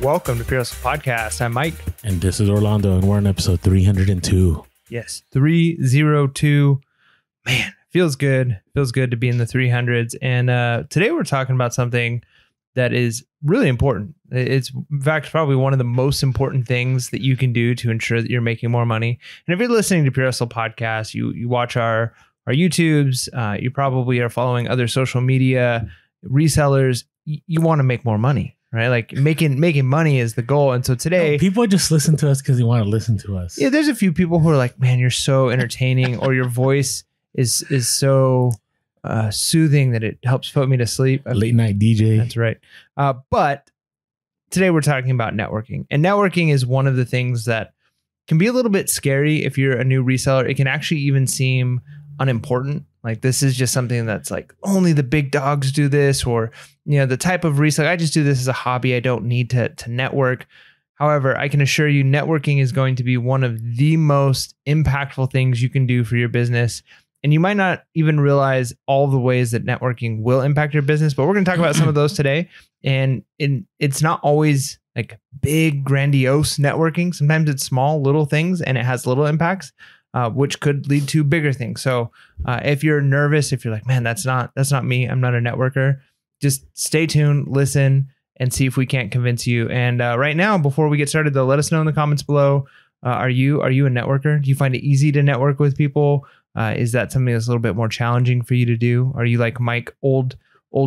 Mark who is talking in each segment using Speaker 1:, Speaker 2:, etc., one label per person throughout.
Speaker 1: Welcome to PHP Podcast. I'm Mike.
Speaker 2: And this is Orlando, and we're on episode 302.
Speaker 1: Yes, 302. Man, feels good. Feels good to be in the 300s. And today we're talking about something that is really important. It's, in fact, probably one of the most important things that you can do to ensure that you're making more money. And if you're listening to PHP Podcast, you watch our YouTubes, you probably are following other social media resellers. You want to make more money. Right, like making money is the goal, and so today
Speaker 2: people just listen to us because they want to listen to us.
Speaker 1: Yeah, there's a few people who are like, "Man, you're so entertaining," or your voice is so soothing that it helps put me to sleep.
Speaker 2: Late night DJ.
Speaker 1: That's right. But today we're talking about networking, and networking is one of the things that can be a little bit scary if you're a new reseller. It can actually even seem unimportant. Like this is just something that's like only the big dogs do this, or the type of reseller. I just do this as a hobby. I don't need to network. However, I can assure you, networking is going to be one of the most impactful things you can do for your business. And you might not even realize all the ways that networking will impact your business, but we're going to talk about some of those today. And it's not always like big, grandiose networking. Sometimes it's small, little things, and it has little impacts. Which could lead to bigger things. So if you're nervous, if you're like, man, that's not me, I'm not a networker, just stay tuned, listen, and see if we can't convince you. And right now, before we get started, though, let us know in the comments below. Are you a networker? Do you find it easy to network with people? Is that something that's a little bit more challenging for you to do? Are you like Mike, old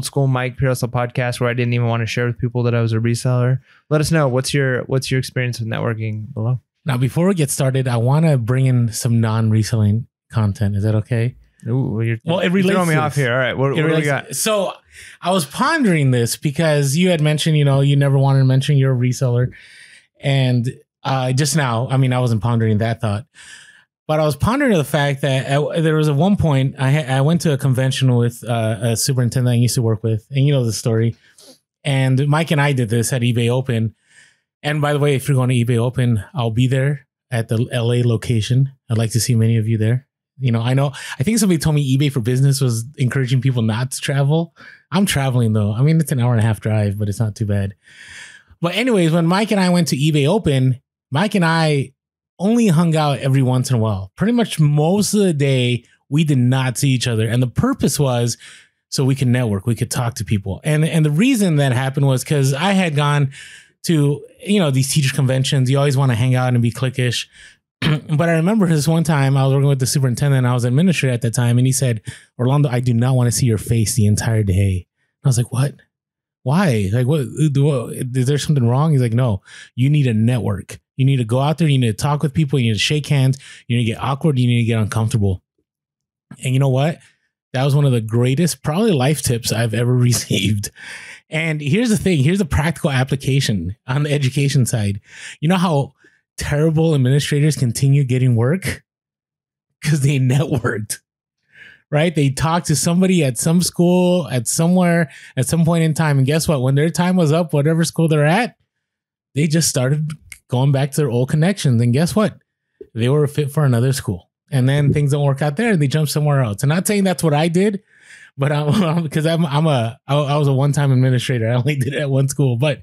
Speaker 1: school Mike, PHP Podcast, where I didn't even want to share with people that I was a reseller? Let us know. What's your experience with networking below?
Speaker 2: Now, before we get started, I want to bring in some non-reselling content. Is that okay?
Speaker 1: Ooh, it relates.
Speaker 2: You're
Speaker 1: throwing me off here. All right, what do we got?
Speaker 2: So I was pondering this because you had mentioned, you never wanted to mention you're a reseller. And just now, I wasn't pondering that thought. But I was pondering the fact that there was at one point, I went to a convention with a superintendent I used to work with. And you know the story. And Mike and I did this at eBay Open. And by the way, if you're going to eBay Open, I'll be there at the LA location. I'd like to see many of you there. I think somebody told me eBay for Business was encouraging people not to travel. I'm traveling though. It's an 1.5-hour drive, but it's not too bad. But anyways, when Mike and I went to eBay Open, Mike and I only hung out every once in a while. Pretty much most of the day, we did not see each other. And the purpose was so we could network, we could talk to people. And the reason that happened was because I had gone to, these teacher conventions. You always want to hang out and be cliquish. But I remember this one time I was working with the superintendent. I was an administrator at that time. And he said, Orlando, I do not want to see your face the entire day. I was like, what? Why? Like, what? Is there something wrong? He's like, no, you need a network. You need to go out there. You need to talk with people. You need to shake hands. You need to get awkward. You need to get uncomfortable. And you know what? That was one of the greatest, probably life tips I've ever received. And here's the thing. Here's a practical application on the education side. You know how terrible administrators continue getting work? Because they networked, right? They talked to somebody at some school, at somewhere, at some point in time. And guess what? When their time was up, whatever school they're at, they just started going back to their old connections. And guess what? They were a fit for another school. And then things don't work out there and they jump somewhere else. And not saying that's what I did, but because I was a one-time administrator. I only did it at one school, but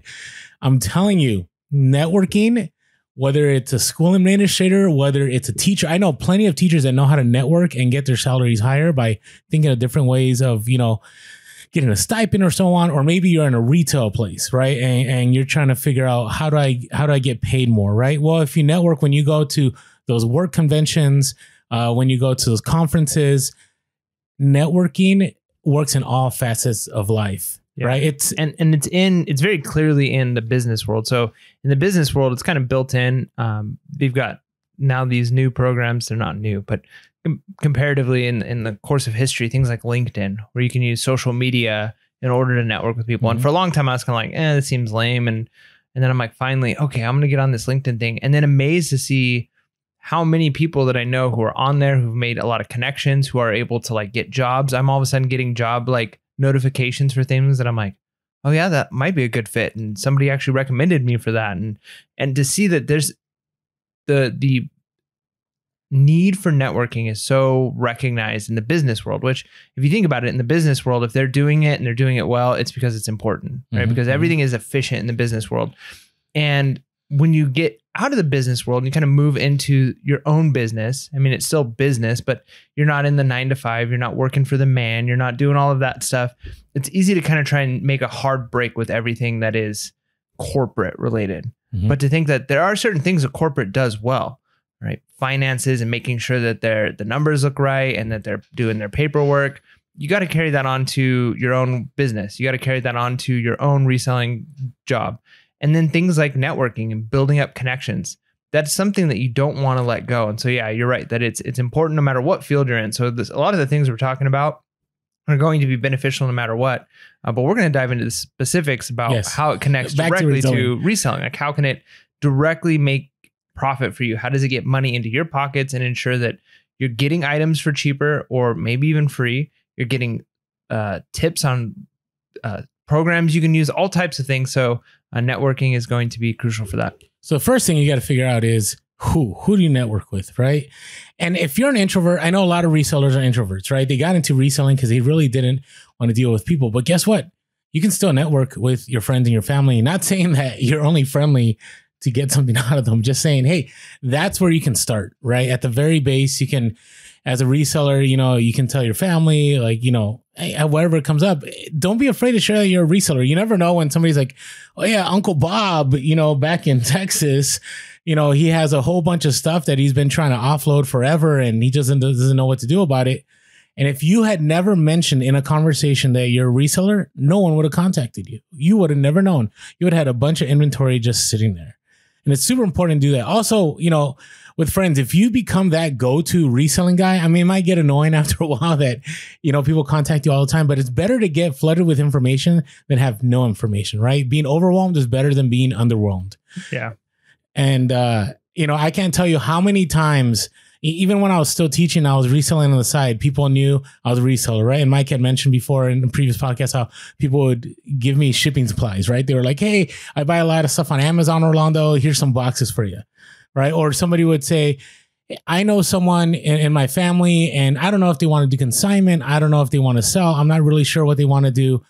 Speaker 2: I'm telling you, networking, whether it's a school administrator, whether it's a teacher, I know plenty of teachers that know how to network and get their salaries higher by thinking of different ways of, getting a stipend or so on, or maybe you're in a retail place, right? And you're trying to figure out how do I get paid more, right? Well, if you network, when you go to those work conventions, when you go to those conferences, networking works in all facets of life, right? It's
Speaker 1: very clearly in the business world. So in the business world, it's kind of built in. We've got now these new programs. They're not new, but comparatively in the course of history, things like LinkedIn, where you can use social media in order to network with people. Mm-hmm. And for a long time, I was kind of like, this seems lame. And then I'm like, finally, okay, I'm going to get on this LinkedIn thing. And then amazed to see how many people that I know who are on there, who've made a lot of connections, who are able to like get jobs. I'm all of a sudden getting job like notifications for things that I'm like, oh yeah, that might be a good fit. And somebody actually recommended me for that. And to see that there's the need for networking is so recognized in the business world, which if you think about it, in the business world, if they're doing it and they're doing it well, it's because it's important, right? Mm-hmm. Because everything is efficient in the business world. And when you get out of the business world and you kind of move into your own business, I mean, it's still business, but you're not in the 9 to 5, you're not working for the man, you're not doing all of that stuff. It's easy to kind of try and make a hard break with everything that is corporate related. But to think that there are certain things that corporate does well, right? Finances and making sure that the numbers look right and that they're doing their paperwork. You got to carry that onto your own business. You got to carry that onto your own reselling job. And then things like networking and building up connections. That's something that you don't want to let go. And so, yeah, you're right that it's important no matter what field you're in. So a lot of the things we're talking about are going to be beneficial no matter what. But we're going to dive into the specifics about how it connects directly to reselling. Like, how can it directly make profit for you? How does it get money into your pockets and ensure that you're getting items for cheaper or maybe even free? You're getting tips on programs you can use, all types of things. So networking is going to be crucial for that.
Speaker 2: So the first thing you got to figure out is who do you network with, right? And if you're an introvert, I know a lot of resellers are introverts, right? They got into reselling because they really didn't want to deal with people. But guess what? You can still network with your friends and your family. Not saying that you're only friendly to get something out of them. Just saying, hey, that's where you can start, right? At the very base, you can, as a reseller, you can tell your family, like, whatever comes up, don't be afraid to share that you're a reseller. You never know when somebody's like, oh yeah, Uncle Bob, back in Texas, he has a whole bunch of stuff that he's been trying to offload forever and he doesn't know what to do about it. And if you had never mentioned in a conversation that you're a reseller, no one would have contacted you. You would have never known. You would have had a bunch of inventory just sitting there. And it's super important to do that. Also, with friends, if you become that go-to reselling guy, I mean, it might get annoying after a while that, people contact you all the time, but it's better to get flooded with information than have no information, right? Being overwhelmed is better than being underwhelmed.
Speaker 1: Yeah.
Speaker 2: And, I can't tell you how many times, even when I was still teaching, I was reselling on the side. People knew I was a reseller, right? And Mike had mentioned before in the previous podcast how people would give me shipping supplies, right? They were like, hey, I buy a lot of stuff on Amazon, Orlando. Here's some boxes for you, right? Or somebody would say, I know someone in my family and I don't know if they want to do consignment. I don't know if they want to sell. I'm not really sure what they want to do.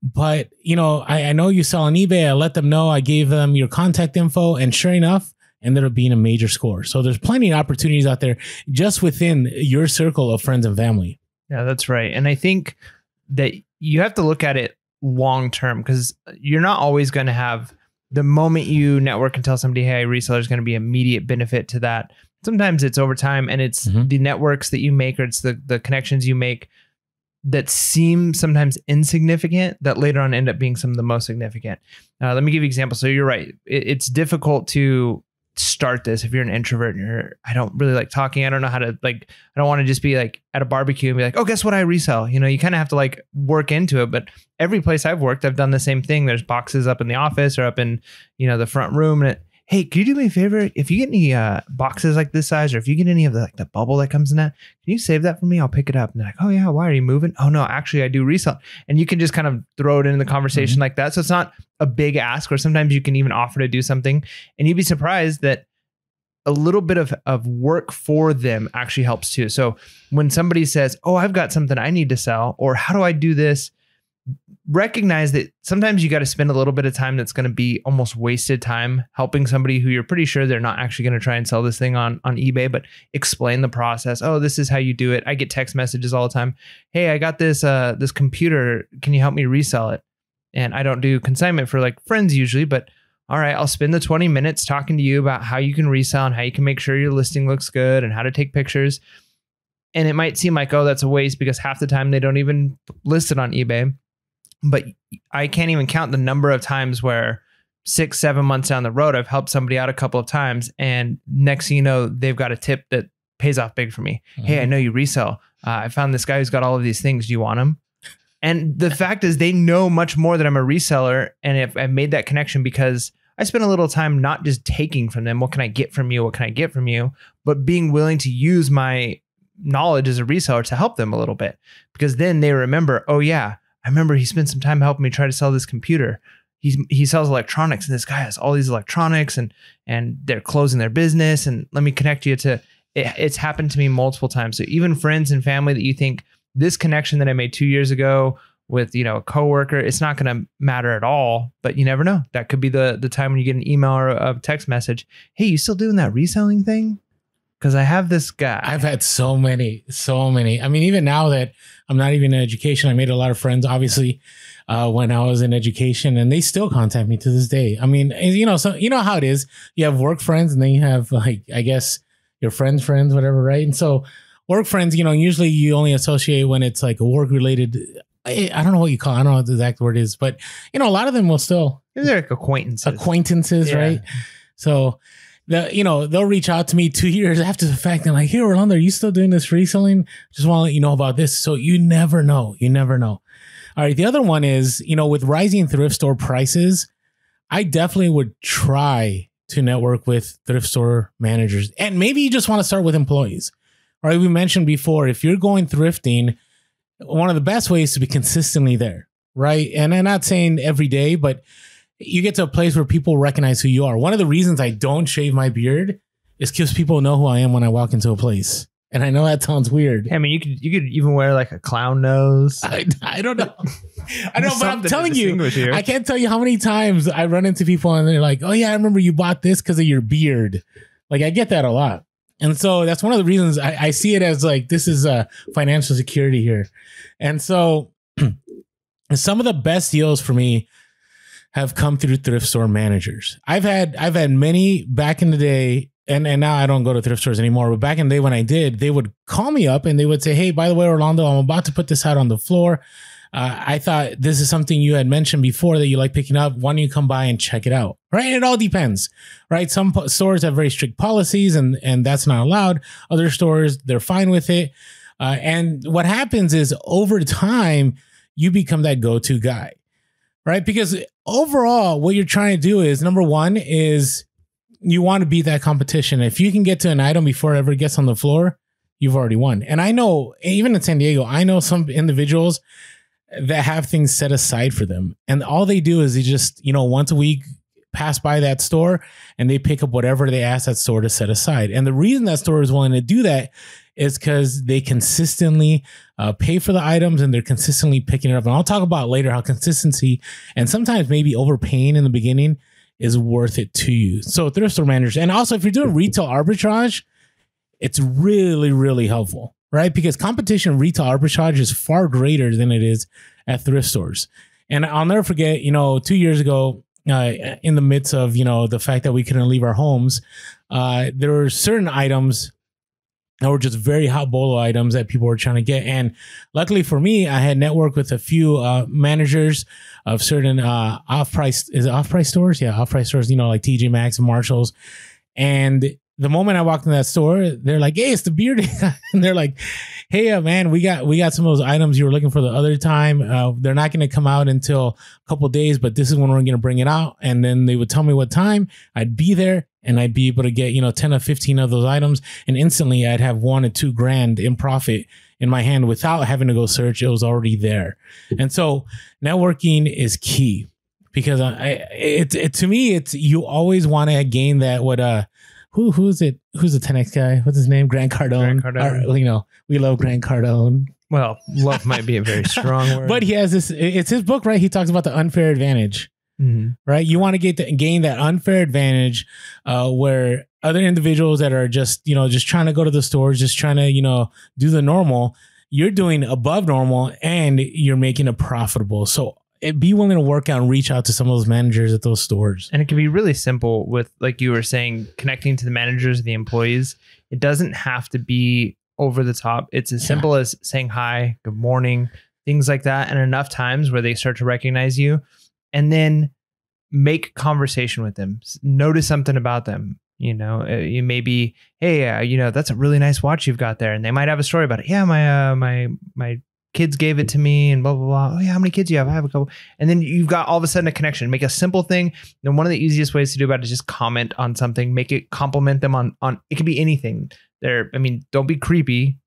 Speaker 2: But, I know you sell on eBay. I let them know. I gave them your contact info and sure enough, ended up being a major score. So there's plenty of opportunities out there just within your circle of friends and family.
Speaker 1: Yeah, that's right. And I think that you have to look at it long term because you're not always going to have the moment you network and tell somebody, hey, reseller is going to be immediate benefit to that. Sometimes it's over time and it's the networks that you make or it's the connections you make that seem sometimes insignificant that later on end up being some of the most significant. Let me give you an example. So you're right. It's difficult to start this if you're an introvert and I don't really like talking. I don't know how to I don't want to just be like at a barbecue and be like, oh, guess what I resell? You kind of have to work into it. But every place I've worked, I've done the same thing. There's boxes up in the office or up in, the front room. And hey, can you do me a favor? If you get any boxes like this size, or if you get any of the bubble that comes in that, can you save that for me? I'll pick it up. And they're like, oh yeah, why are you moving? Oh no, actually I do resell. And you can just kind of throw it in the conversation like that. So it's not a big ask, or sometimes you can even offer to do something and you'd be surprised that a little bit of work for them actually helps too. So when somebody says, oh, I've got something I need to sell, or how do I do this? Recognize that sometimes you got to spend a little bit of time that's going to be almost wasted time helping somebody who you're pretty sure they're not actually going to try and sell this thing on eBay, but explain the process. Oh, this is how you do it. I get text messages all the time. Hey, I got this computer. Can you help me resell it? And I don't do consignment for friends usually, but all right, I'll spend the 20 minutes talking to you about how you can resell and how you can make sure your listing looks good and how to take pictures. And it might seem like, oh, that's a waste because half the time they don't even list it on eBay. But I can't even count the number of times where 6-7 months down the road, I've helped somebody out a couple of times. And next thing you know, they've got a tip that pays off big for me. Hey, I know you resell. I found this guy who's got all of these things. Do you want them? And the fact is they know much more that I'm a reseller. And if I've made that connection because I spent a little time not just taking from them, what can I get from you? What can I get from you? But being willing to use my knowledge as a reseller to help them a little bit. Because then they remember, oh yeah, I remember he spent some time helping me try to sell this computer. He sells electronics and this guy has all these electronics and they're closing their business and let me connect you to it. It's happened to me multiple times. So even friends and family that you think this connection that I made 2 years ago with, you know, a coworker, it's not going to matter at all, but you never know. That could be the time when you get an email or a text message. Hey, you still doing that reselling thing? Because I have this guy.
Speaker 2: I've had so many. I mean, even now that I'm not even in education, I made a lot of friends, obviously, when I was in education, and they still contact me to this day. I mean, you know, so you know how it is. You have work friends, and then you have, like, I guess your friends, whatever, right? And so work friends, you know, usually you only associate when it's like a work related. I don't know what you call it. I don't know what the exact word is, but you know, a lot of them will still.
Speaker 1: They're like acquaintances,
Speaker 2: yeah. Right? So. You know, they'll reach out to me 2 years after the fact. And like, hey, Orlando, are you still doing this reselling? Just want to let you know about this. So you never know. All right. The other one is, you know, with rising thrift store prices, I definitely would try to network with thrift store managers. And maybe you just want to start with employees. All right. We mentioned before, if you're going thrifting, one of the best ways to be consistently there. Right. And I'm not saying every day, but you get to a place where people recognize who you are. One of the reasons I don't shave my beard is because people know who I am when I walk into a place. And I know that sounds weird.
Speaker 1: I mean, you could even wear like a clown nose.
Speaker 2: I don't know. I know, but I'm telling you, I can't tell you how many times I run into people and they're like, oh yeah, I remember you bought this because of your beard. Like, I get that a lot. And so that's one of the reasons I see it as like, this is a financial security here. And so some of the best deals for me have come through thrift store managers. I've had many back in the day, and now I don't go to thrift stores anymore, but back in the day when I did, they would call me up and they would say, hey, by the way, Orlando, I'm about to put this out on the floor. I thought this is something you had mentioned before that you like picking up. Why don't you come by and check it out? Right? It all depends, right? Some stores have very strict policies and that's not allowed. Other stores, they're fine with it. And what happens is over time, you become that go-to guy. Right? Because overall, what you're trying to do is, number one, is you want to beat that competition. If you can get to an item before it ever gets on the floor, you've already won. And I know, even in San Diego, I know some individuals that have things set aside for them. And all they do is they just, you know, once a week pass by that store and they pick up whatever they ask that store to set aside. And the reason that store is willing to do that is because they consistently pay for the items and they're consistently picking it up. And I'll talk about later how consistency and sometimes maybe overpaying in the beginning is worth it to you. So thrift store managers. And also if you're doing retail arbitrage, it's really, really helpful, right? Because competition retail arbitrage is far greater than it is at thrift stores. And I'll never forget, you know, 2 years ago, in the midst of, you know, the fact that we couldn't leave our homes, there were certain items that were just very hot bolo items that people were trying to get. And luckily for me, I had networked with a few managers of certain off-price stores? Yeah, off-price stores, you know, like TJ Maxx and Marshalls. And the moment I walked in that store, they're like, hey, it's the beard. And they're like, hey, man, we got some of those items you were looking for the other time. They're not going to come out until a couple of days, but this is when we're going to bring it out. And then they would tell me what time. I'd be there and I'd be able to get, you know, 10 or 15 of those items. And instantly I'd have $1 or $2 grand in profit in my hand without having to go search. It was already there. And so networking is key because to me, it's you always want to gain that who's it? Who's the 10X guy? What's his name? Grant Cardone. You know, we love Grant Cardone.
Speaker 1: Well, love might be a very strong word.
Speaker 2: But he has this, it's his book, right? He talks about the unfair advantage, right? You want to gain that unfair advantage where other individuals that are just, you know, just trying to go to the stores, just trying to, you know, do the normal, you're doing above normal and you're making it profitable. So be willing to work out and reach out to some of those managers at those stores.
Speaker 1: And it can be really simple with, like you were saying, connecting to the managers, the employees. It doesn't have to be over the top. It's as simple as saying hi, good morning, things like that. And enough times where they start to recognize you and then make conversation with them. Notice something about them. You know, you may be, hey, you know, that's a really nice watch you've got there. And they might have a story about it. Yeah, my kids gave it to me and blah, blah, blah. Oh yeah, how many kids do you have? I have a couple. And then you've got all of a sudden a connection. Make a simple thing. And one of the easiest ways to do about it is just comment on something, make it compliment them on it could be anything there. I mean, don't be creepy.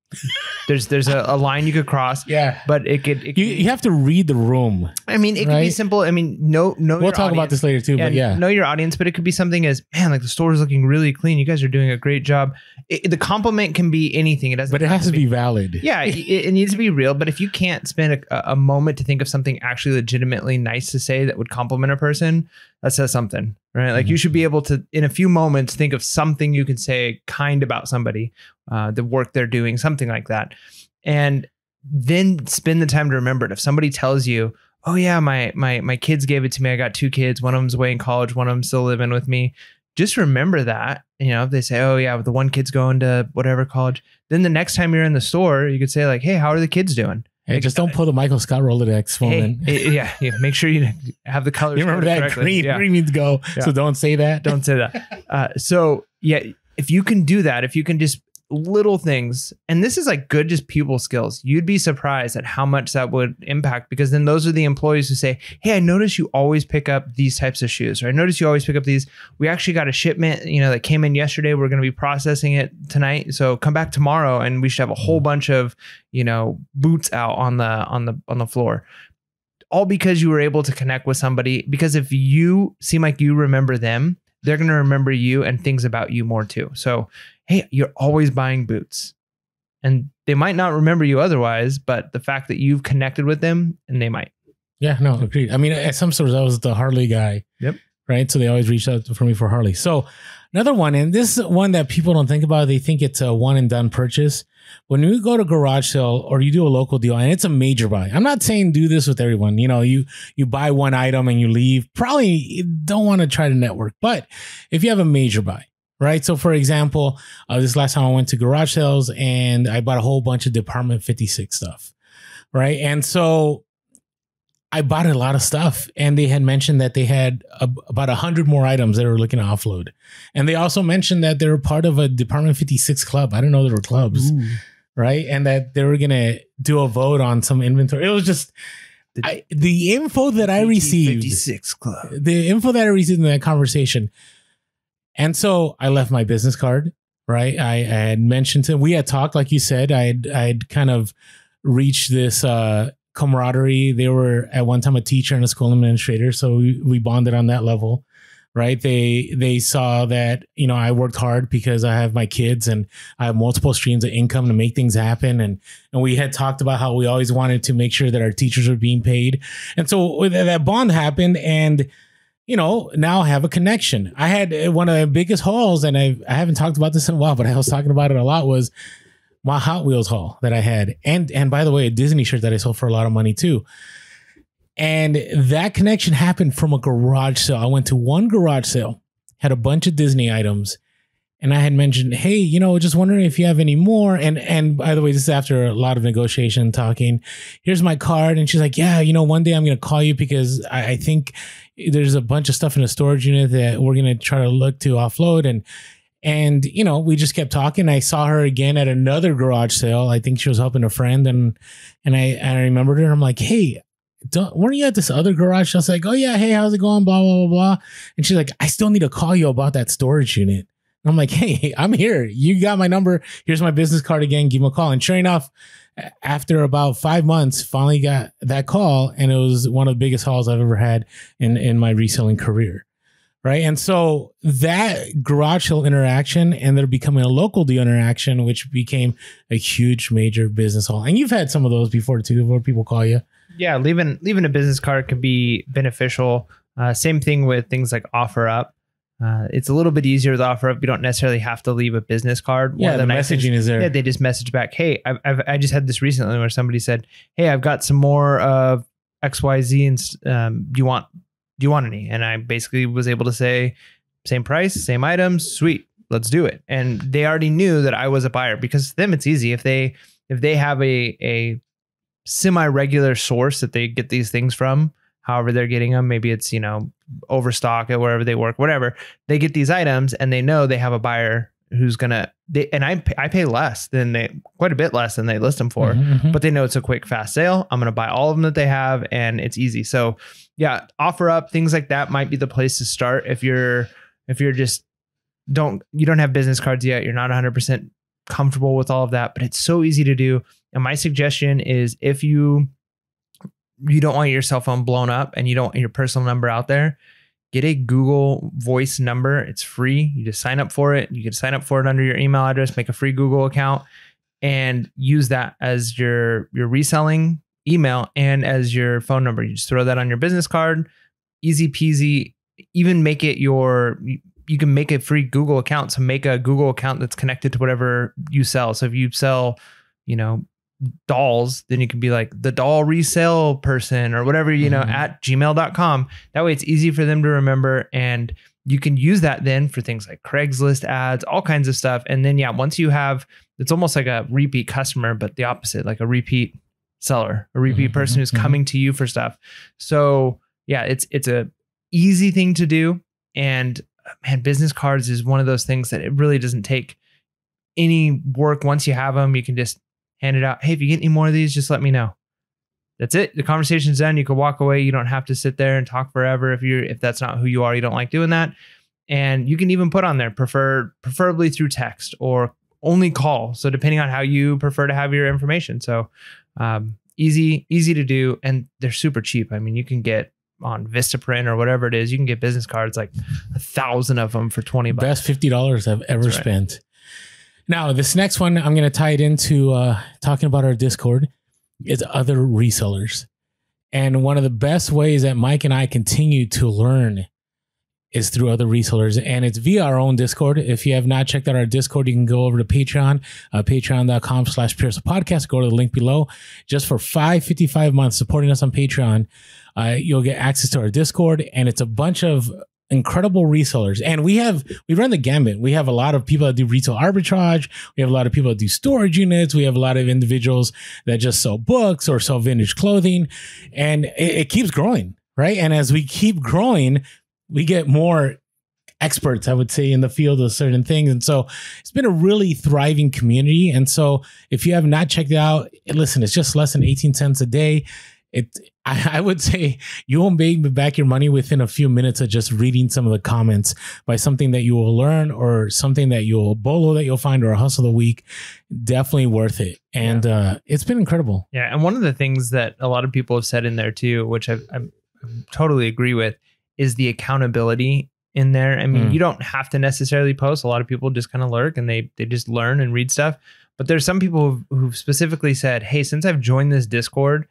Speaker 1: There's a line you could cross.
Speaker 2: Yeah.
Speaker 1: But it could
Speaker 2: You have to read the room.
Speaker 1: I mean, it could be simple. I mean, know
Speaker 2: we'll talk about this later too, but yeah.
Speaker 1: Know your audience, but it could be something as, man, like the store is looking really clean. You guys are doing a great job. The compliment can be anything. It doesn't.
Speaker 2: But it has to be valid.
Speaker 1: Yeah, it needs to be real. But if you can't spend a moment to think of something actually legitimately nice to say that would compliment a person, that says something, right? Like you should be able to, in a few moments, think of something you can say kind about somebody, the work they're doing, something like that. And then spend the time to remember it. If somebody tells you, oh yeah, my kids gave it to me. I got 2 kids. One of them's away in college. One of them's still living with me. Just remember that. You know, if they say, oh yeah, the one kid's going to whatever college, then the next time you're in the store, you could say like, hey, how are the kids doing?
Speaker 2: Hey, just don't pull the Michael Scott Rolodex phone in.
Speaker 1: Yeah. Make sure you have the colors.
Speaker 2: You remember that
Speaker 1: correctly.
Speaker 2: green means go. Yeah. So don't say that.
Speaker 1: Don't say that. So yeah, if you can do that, if you can just little things, and this is like good, just people skills, you'd be surprised at how much that would impact, because then those are the employees who say, hey, I notice you always pick up these types of shoes, or I notice you always pick up these. We actually got a shipment, that came in yesterday. We're going to be processing it tonight. So come back tomorrow and we should have a whole bunch of, boots out on the floor. All because you were able to connect with somebody, because if you seem like you remember them, they're going to remember you and things about you more too. So, hey, you're always buying boots, and they might not remember you otherwise, but the fact that you've connected with them, and they might.
Speaker 2: Yeah, no, agreed. I mean, at some stores, I was the Harley guy.
Speaker 1: Yep.
Speaker 2: Right. So they always reach out for me for Harley. So another one, and this is one that people don't think about. They think it's a one and done purchase. When you go to garage sale or you do a local deal, and it's a major buy, I'm not saying do this with everyone. You buy one item and you leave. Probably don't want to try to network. But if you have a major buy, right? So for example, this last time I went to garage sales and I bought a whole bunch of Department 56 stuff, right? And so I bought a lot of stuff, and they had mentioned that they had about 100 more items they were looking to offload. And they also mentioned that they were part of a Department 56 club. I didn't know there were clubs, right? And that they were going to do a vote on some inventory. It was just the info that I received,
Speaker 1: 56 club,
Speaker 2: the info that I received in that conversation. And so I left my business card, right? I had mentioned we had talked, like you said, I'd kind of reached this, camaraderie. They were at one time a teacher and a school administrator. So we bonded on that level, right? They saw that, I worked hard because I have my kids and I have multiple streams of income to make things happen. And we had talked about how we always wanted to make sure that our teachers were being paid. And so that bond happened, and, now I have a connection. I had one of the biggest hauls, and I haven't talked about this in a while, but I was talking about it a lot, was my Hot Wheels haul that I had. And by the way, a Disney shirt that I sold for a lot of money too. And that connection happened from a garage sale. I went to one garage sale, had a bunch of Disney items, and I had mentioned, hey, just wondering if you have any more. And by the way, this is after a lot of negotiation talking. Here's my card. And she's like, yeah, one day I'm going to call you because I think there's a bunch of stuff in a storage unit that we're going to try to look to offload. And, we just kept talking. I saw her again at another garage sale. I think she was helping a friend. And I remembered her. And I'm like, hey, weren't you at this other garage sale? I was like, oh yeah. Hey, how's it going? Blah, blah, blah, blah. And she's like, I still need to call you about that storage unit. And I'm like, hey, I'm here. You got my number. Here's my business card again. Give me a call. And sure enough, after about 5 months, finally got that call. And it was one of the biggest hauls I've ever had in my reselling career. Right. And so that garage sale interaction and they're becoming a local deal interaction, which became a huge major business haul. And you've had some of those before too, where people call you.
Speaker 1: Yeah. Leaving a business card can be beneficial. Same thing with things like OfferUp. It's a little bit easier with OfferUp. You don't necessarily have to leave a business card.
Speaker 2: Yeah, the messaging is there.
Speaker 1: Yeah, they just message back, hey, I just had this recently where somebody said, hey, I've got some more of XYZ and do you want any? And I basically was able to say, same price, same items, sweet, let's do it. And they already knew that I was a buyer, because to them it's easy. If they have a semi-regular source that they get these things from, however they're getting them, maybe it's, overstock at wherever they work, whatever, they get these items and they know they have a buyer who's I pay less than quite a bit less than they list them for, but they know it's a quick, fast sale. I'm going to buy all of them that they have, and it's easy. So yeah, OfferUp, things like that might be the place to start. If you're just you don't have business cards yet, you're not 100% comfortable with all of that, but it's so easy to do. And my suggestion is, if you don't want your cell phone blown up and you don't want your personal number out there, get a Google Voice number. It's free. You just sign up for it. You can sign up for it under your email address, make a free Google account, and use that as your reselling email and as your phone number. You just throw that on your business card. Easy peasy. Even make it you can make a free Google account. So make a Google account that's connected to whatever you sell. So if you sell, dolls, then you can be like the doll resale person or whatever, at gmail.com. That way it's easy for them to remember. And you can use that then for things like Craigslist ads, all kinds of stuff. And then, once you have, it's almost like a repeat customer, but the opposite, like a repeat seller, a repeat person who's coming to you for stuff. So it's a easy thing to do. And man, business cards is one of those things that it really doesn't take any work. Once you have them, you can just hand it out. Hey, if you get any more of these, just let me know. That's it. The conversation's done. You can walk away. You don't have to sit there and talk forever. If that's not who you are, you don't like doing that. And you can even put on there, preferably through text or only call. So depending on how you prefer to have your information. So easy to do. And they're super cheap. I mean, you can get on Vistaprint or whatever it is, you can get business cards, like 1,000 of them for $20.
Speaker 2: Best $50 I've ever spent. Now, this next one, I'm going to tie it into talking about our Discord. Is other resellers. And one of the best ways that Mike and I continue to learn is through other resellers. And it's via our own Discord. If you have not checked out our Discord, you can go over to Patreon, patreon.com/PearsonPodcast. Go to the link below. Just for $5.55 a month, supporting us on Patreon, you'll get access to our Discord. And it's a bunch of incredible resellers. And we run the gambit. We have a lot of people that do retail arbitrage. We have a lot of people that do storage units. We have a lot of individuals that just sell books or sell vintage clothing. And it keeps growing, right? And as we keep growing, we get more experts, I would say, in the field of certain things. And so it's been a really thriving community. And so if you have not checked it out, listen, it's just less than 18 cents a day. I would say you won't make back your money within a few minutes of just reading some of the comments by something that you will learn or something that bolo that you'll find or a hustle of the week. Definitely worth it. And it's been incredible. Yeah. And one of the things that a lot of people have said in there too, which I totally agree with, is the accountability in there. I mean, you don't have to necessarily post. A lot of people just kind of lurk and they just learn and read stuff. But there's some people who've specifically said, hey, since I've joined this Discord,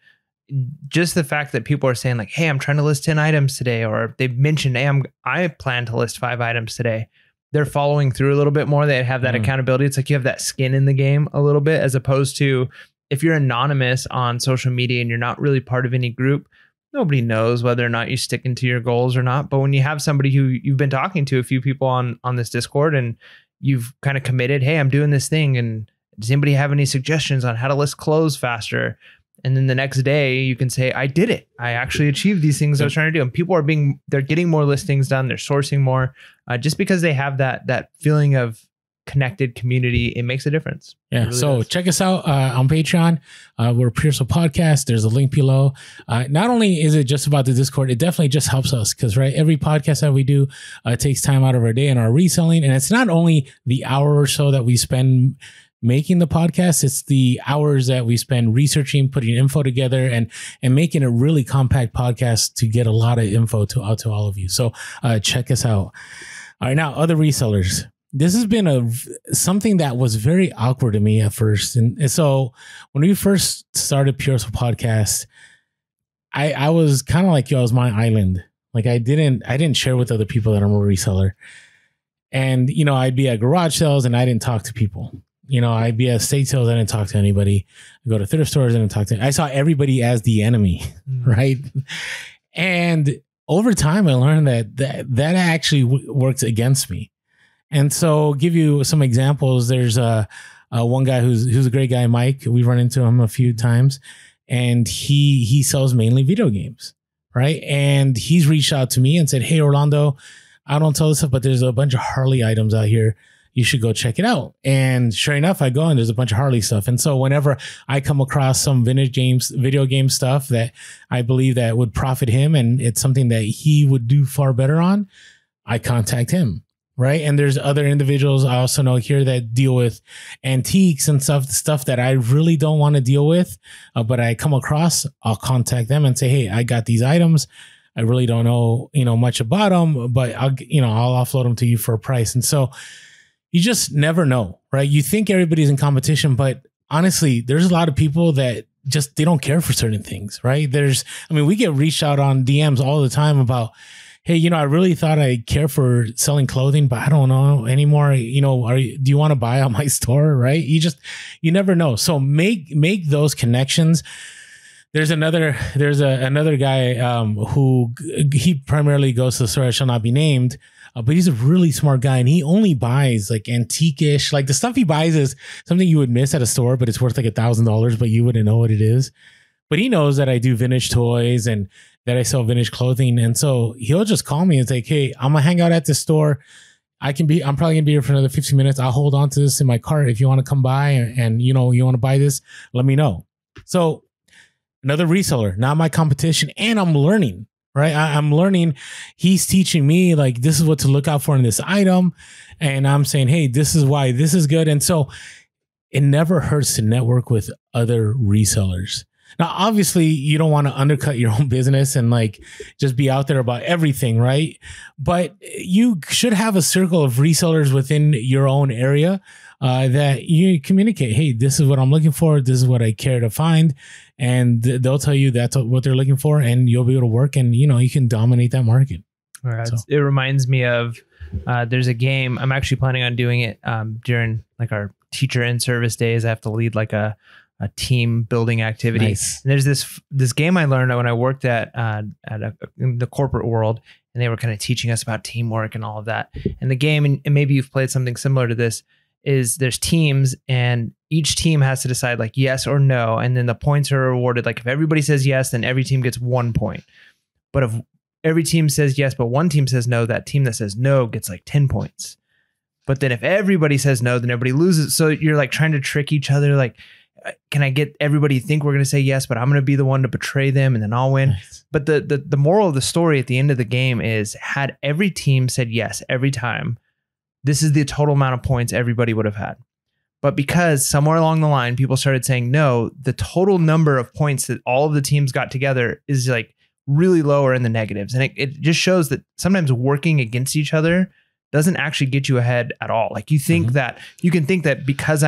Speaker 2: just the fact that people are saying like, hey, I'm trying to list 10 items today, or they've mentioned, hey, I plan to list 5 items today. They're following through a little bit more. They have that accountability. It's like you have that skin in the game a little bit, as opposed to if you're anonymous on social media and you're not really part of any group, nobody knows whether or not you're sticking to your goals or not. But when you have somebody who you've been talking to, a few people on this Discord, and you've kind of committed, hey, I'm doing this thing, and does anybody have any suggestions on how to list clothes faster? And then the next day you can say, I did it. I actually achieved these things I was trying to do. And people they're getting more listings done. They're sourcing more just because they have that feeling of connected community. It makes a difference. Yeah. Really so does. Check us out on Patreon. We're Pearsonal Podcast. There's a link below. Not only is it just about the Discord, it definitely just helps us because, right, every podcast that we do takes time out of our day in our reselling. And it's not only the hour or so that we spend making the podcast, it's the hours that we spend researching, putting info together, and making a really compact podcast to get a lot of info out to all of you. So check us out. All right, now other resellers. This has been something that was very awkward to me at first. And so when we first started Pearsonal Podcast, I was kind of like, I was my island. Like I didn't share with other people that I'm a reseller. And, I'd be at garage sales and I didn't talk to people. I'd be at estate sales. I didn't talk to anybody. I go to thrift stores. I didn't talk to. I saw everybody as the enemy, right? And over time, I learned that actually works against me. And so, give you some examples. There's one guy who's a great guy, Mike. We run into him a few times, and he sells mainly video games, right? And he's reached out to me and said, "Hey, Orlando, I don't sell this stuff, but there's a bunch of Harley items out here. You should go check it out." And sure enough, I go and there's a bunch of Harley stuff. And so whenever I come across some video game stuff that I believe that would profit him and it's something that he would do far better on, I contact him. right? And there's other individuals I also know here that deal with antiques and stuff that I really don't want to deal with, but I come across, I'll contact them and say, hey, I got these items. I really don't know, much about them, but I'll offload them to you for a price. And so you just never know, right? You think everybody's in competition, but honestly, there's a lot of people that just, they don't care for certain things, right? We get reached out on DMs all the time about, hey, I really thought I care for selling clothing, but I don't know anymore. Do you want to buy on my store? Right. You never know. So make those connections. There's another guy who he primarily goes to the store that shall not be named, but he's a really smart guy, and he only buys like antique-ish. Like the stuff he buys is something you would miss at a store, but it's worth like $1,000, but you wouldn't know what it is. But he knows that I do vintage toys and that I sell vintage clothing, and so he'll just call me and say, "Hey, I'm gonna hang out at the store. I'm probably gonna be here for another 15 minutes. I'll hold on to this in my cart. If you want to come by and you want to buy this, let me know." So another reseller, not my competition. And I'm learning, right? I'm learning. He's teaching me like, this is what to look out for in this item. And I'm saying, hey, this is why this is good. And so it never hurts to network with other resellers. Now, obviously you don't want to undercut your own business and like just be out there about everything, right? But you should have a circle of resellers within your own area that you communicate. Hey, this is what I'm looking for. This is what I care to find. And they'll tell you that's what they're looking for, and you'll be able to work, and you can dominate that market.
Speaker 1: All right. So. It reminds me of there's a game. I'm actually planning on doing it during like our teacher in service days. I have to lead like a team building activity. Nice. And there's this game I learned when I worked in the corporate world, and they were kind of teaching us about teamwork and all of that. And the game, and maybe you've played something similar to this, is there's teams, and each team has to decide like yes or no. And then the points are rewarded. Like if everybody says yes, then every team gets 1 point. But if every team says yes, but one team says no, that team that says no gets like 10 points. But then if everybody says no, then everybody loses. So you're like trying to trick each other. Like, can I get everybody to think we're going to say yes, but I'm going to be the one to betray them and then I'll win. Nice. But the moral of the story at the end of the game is, had every team said yes every time, this is the total amount of points everybody would have had. But because somewhere along the line, people started saying no, the total number of points that all of the teams got together is like really lower in the negatives. And it just shows that sometimes working against each other doesn't actually get you ahead at all. Like you think that you can think that because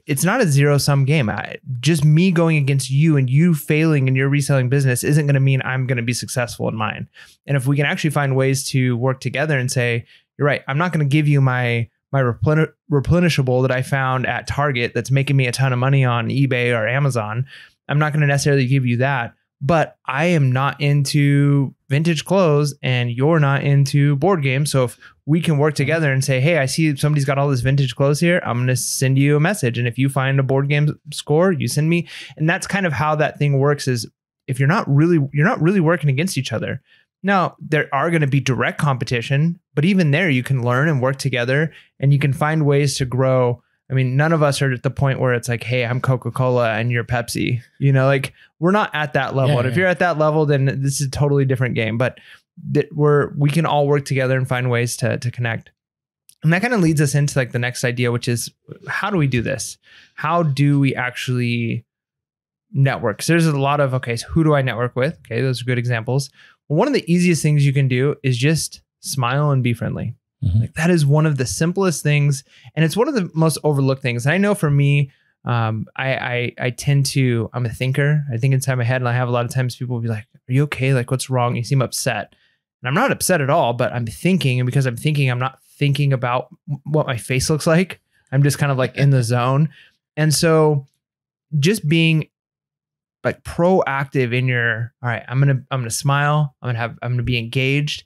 Speaker 1: it's not a zero-sum game. Just me going against you and you failing in your reselling business isn't going to mean I'm going to be successful in mine. And if we can actually find ways to work together and say, you're right, I'm not going to give you my replenishable that I found at Target that's making me a ton of money on eBay or Amazon. I'm not going to necessarily give you that, but I am not into vintage clothes and you're not into board games. So if we can work together and say, hey, I see somebody's got all this vintage clothes here, I'm going to send you a message. And if you find a board game score, you send me. And that's kind of how that thing works, is if you're not really working against each other. Now, there are going to be direct competition, but even there you can learn and work together and you can find ways to grow. I mean, none of us are at the point where it's like, hey, I'm Coca-Cola and you're Pepsi. Like we're not at that level. And if you're at that level, then this is a totally different game. But we can all work together and find ways to connect. And that kind of leads us into like the next idea, which is, how do we do this? How do we actually network? So there's a lot of, okay, so who do I network with? Okay, those are good examples. Well, one of the easiest things you can do is just smile and be friendly. Like that is one of the simplest things. And it's one of the most overlooked things. And I know for me, I tend to, I'm a thinker. I think inside my head, and I have a lot of times people will be like, are you okay? Like, what's wrong? You seem upset. And I'm not upset at all, but I'm thinking. And because I'm thinking, I'm not thinking about what my face looks like. I'm just kind of like in the zone. And so just being like proactive in your, all right, I'm going to smile. I'm going to be engaged.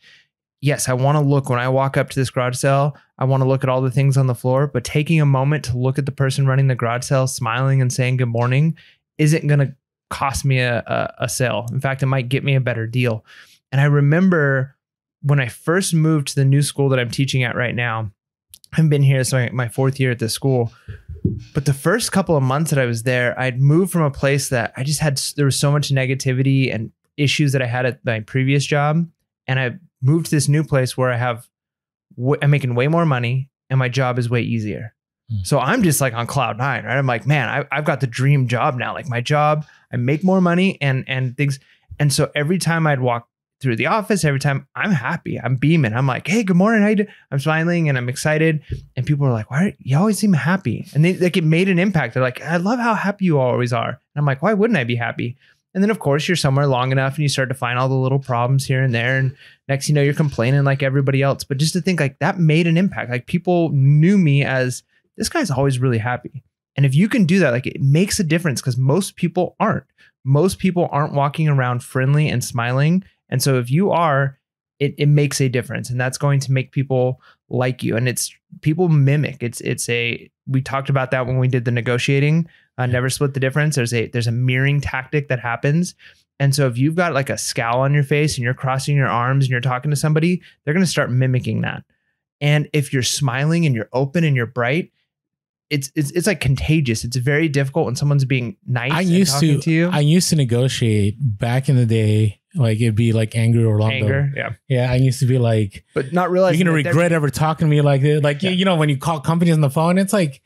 Speaker 1: Yes, I want to look when I walk up to this garage sale, I want to look at all the things on the floor, but taking a moment to look at the person running the garage sale, smiling and saying good morning isn't going to cost me a sale. In fact, it might get me a better deal. And I remember when I first moved to the new school that I'm teaching at right now, I've been here, so my 4th year at this school. But the first couple of months that I was there, I'd moved from a place that I just had, there was so much negativity and issues that I had at my previous job. And I moved to this new place where I have I'm making way more money and my job is way easier. So I'm just like on cloud nine, right? I'm like, man, I've got the dream job now. Like my job, I make more money and things. And so every time I'd walk through the office, every time I'm happy, I'm beaming. I'm like, hey, good morning. How you doing? I'm smiling and I'm excited. And people are like, why? You always seem happy. And they like, it made an impact. They're like, I love how happy you always are. And I'm like, why wouldn't I be happy? And then of course you're somewhere long enough and you start to find all the little problems here and there. And next, you know, you're complaining like everybody else. But just to think like that made an impact. Like people knew me as this guy's always really happy. And if you can do that, like it makes a difference because most people aren't. Most people aren't walking around friendly and smiling. And so if you are, it makes a difference. And that's going to make people like you. And it's people mimic. We talked about that when we did the negotiating, never split the difference. There's a mirroring tactic that happens. And so if you've got like a scowl on your face and you're crossing your arms and you're talking to somebody, they're going to start mimicking that. And if you're smiling and you're open and you're bright, it's like contagious. It's very difficult when someone's being nice and talking to you.
Speaker 2: I used to negotiate back in the day. Like it'd be like angry Orlando.
Speaker 1: Anger, yeah.
Speaker 2: Yeah, I used to be like,
Speaker 1: but not realizing
Speaker 2: you're gonna regret ever talking to me like this. Like you know, when you call companies on the phone, it's like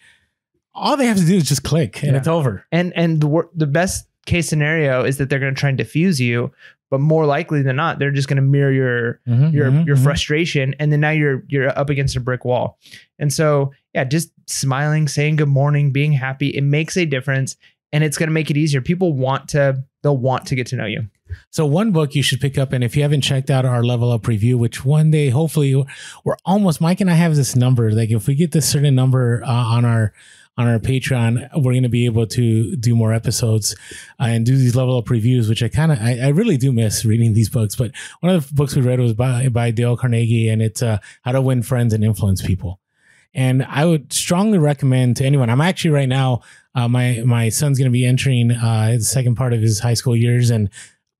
Speaker 2: all they have to do is just click and it's over.
Speaker 1: And the best case scenario is that they're gonna try and diffuse you, but more likely than not, they're just gonna mirror your frustration, and then now you're up against a brick wall. And so yeah, just smiling, saying good morning, being happy, it makes a difference, and it's gonna make it easier. People they'll want to get to know you.
Speaker 2: So one book you should pick up, and if you haven't checked out our Level Up review, which one day, hopefully we're almost, Mike and I have this number, like if we get this certain number on our Patreon, we're going to be able to do more episodes and do these Level Up reviews, which I really do miss reading these books. But one of the books we read was by Dale Carnegie, and it's How to Win Friends and Influence People. And I would strongly recommend to anyone. I'm actually right now, my son's going to be entering the second part of his high school years, and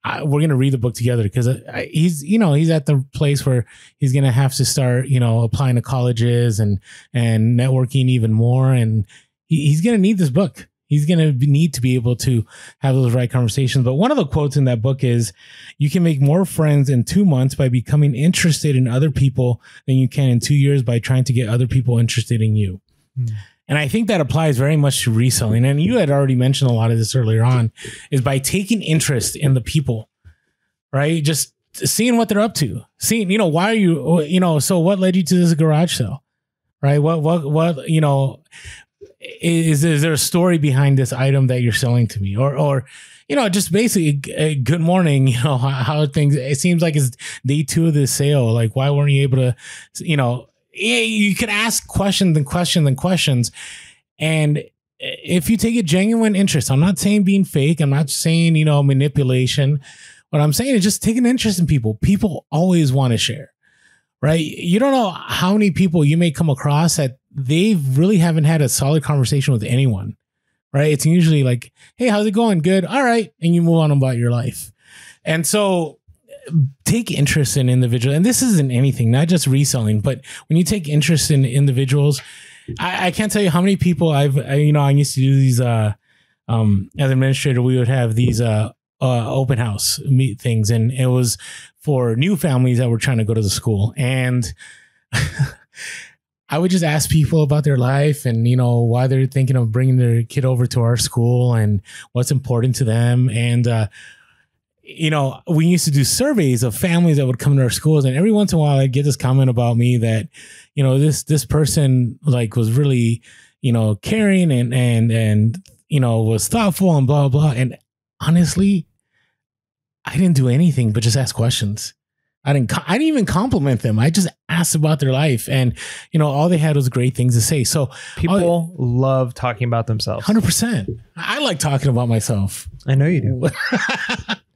Speaker 2: we're going to read the book together because he's at the place where he's going to have to start, applying to colleges and networking even more. And he's going to need this book. He's going to need to be able to have those right conversations. But one of the quotes in that book is, you can make more friends in 2 months by becoming interested in other people than you can in 2 years by trying to get other people interested in you. And I think that applies very much to reselling. And you had already mentioned a lot of this earlier on, is by taking interest in the people, right? Just seeing what they're up to, seeing, why are you, so what led you to this garage sale, right? What, is there a story behind this item that you're selling to me? Or, just basically good morning, how things, it seems like it's day 2 of this sale. Like, why weren't you able to, you could ask questions and questions and questions. And if you take a genuine interest, I'm not saying being fake. I'm not saying, manipulation. What I'm saying is just take an interest in people. People always want to share, right? You don't know how many people you may come across that they really haven't had a solid conversation with anyone, right? It's usually like, hey, how's it going? Good. All right. And you move on about your life. And so take interest in individuals. And this isn't anything, not just reselling, but when you take interest in individuals, I can't tell you how many people I used to do these, as administrator, we would have these, open house meet things. And it was for new families that were trying to go to the school. And I would just ask people about their life and, why they're thinking of bringing their kid over to our school and what's important to them. And, we used to do surveys of families that would come to our schools, and every once in a while I'd get this comment about me that, this person like was really, caring and was thoughtful and blah, blah. And honestly, I didn't do anything but just ask questions. I didn't even compliment them. I just asked about their life, and all they had was great things to say. So
Speaker 1: people love talking about themselves.
Speaker 2: 100%. I like talking about myself.
Speaker 1: I know you do.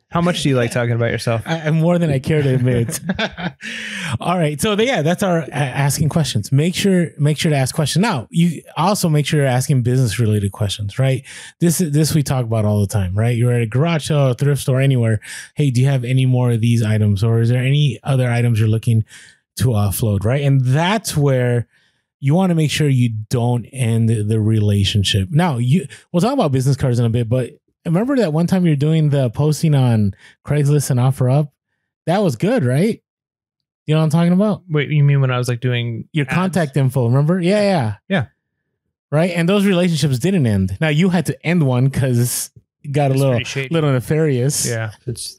Speaker 1: How much do you like talking about yourself?
Speaker 2: More than I care to admit. All right. So that's our asking questions. Make sure to ask questions. Now, you also make sure you're asking business related questions, right? This we talk about all the time, right? You're at a garage sale, a thrift store, anywhere. Hey, do you have any more of these items, or is there any other items you're looking to offload, right? And that's where you want to make sure you don't end the relationship. Now, we'll talk about business cards in a bit, but remember that one time you were doing the posting on Craigslist and OfferUp? That was good, right? You know what I'm talking about?
Speaker 1: Wait, you mean when I was like doing
Speaker 2: Your
Speaker 1: ads?
Speaker 2: contact info, remember? Yeah. Right? And those relationships didn't end. Now you had to end one because it got
Speaker 1: It's
Speaker 2: a
Speaker 1: pretty shady.
Speaker 2: little nefarious.
Speaker 1: Yeah, that's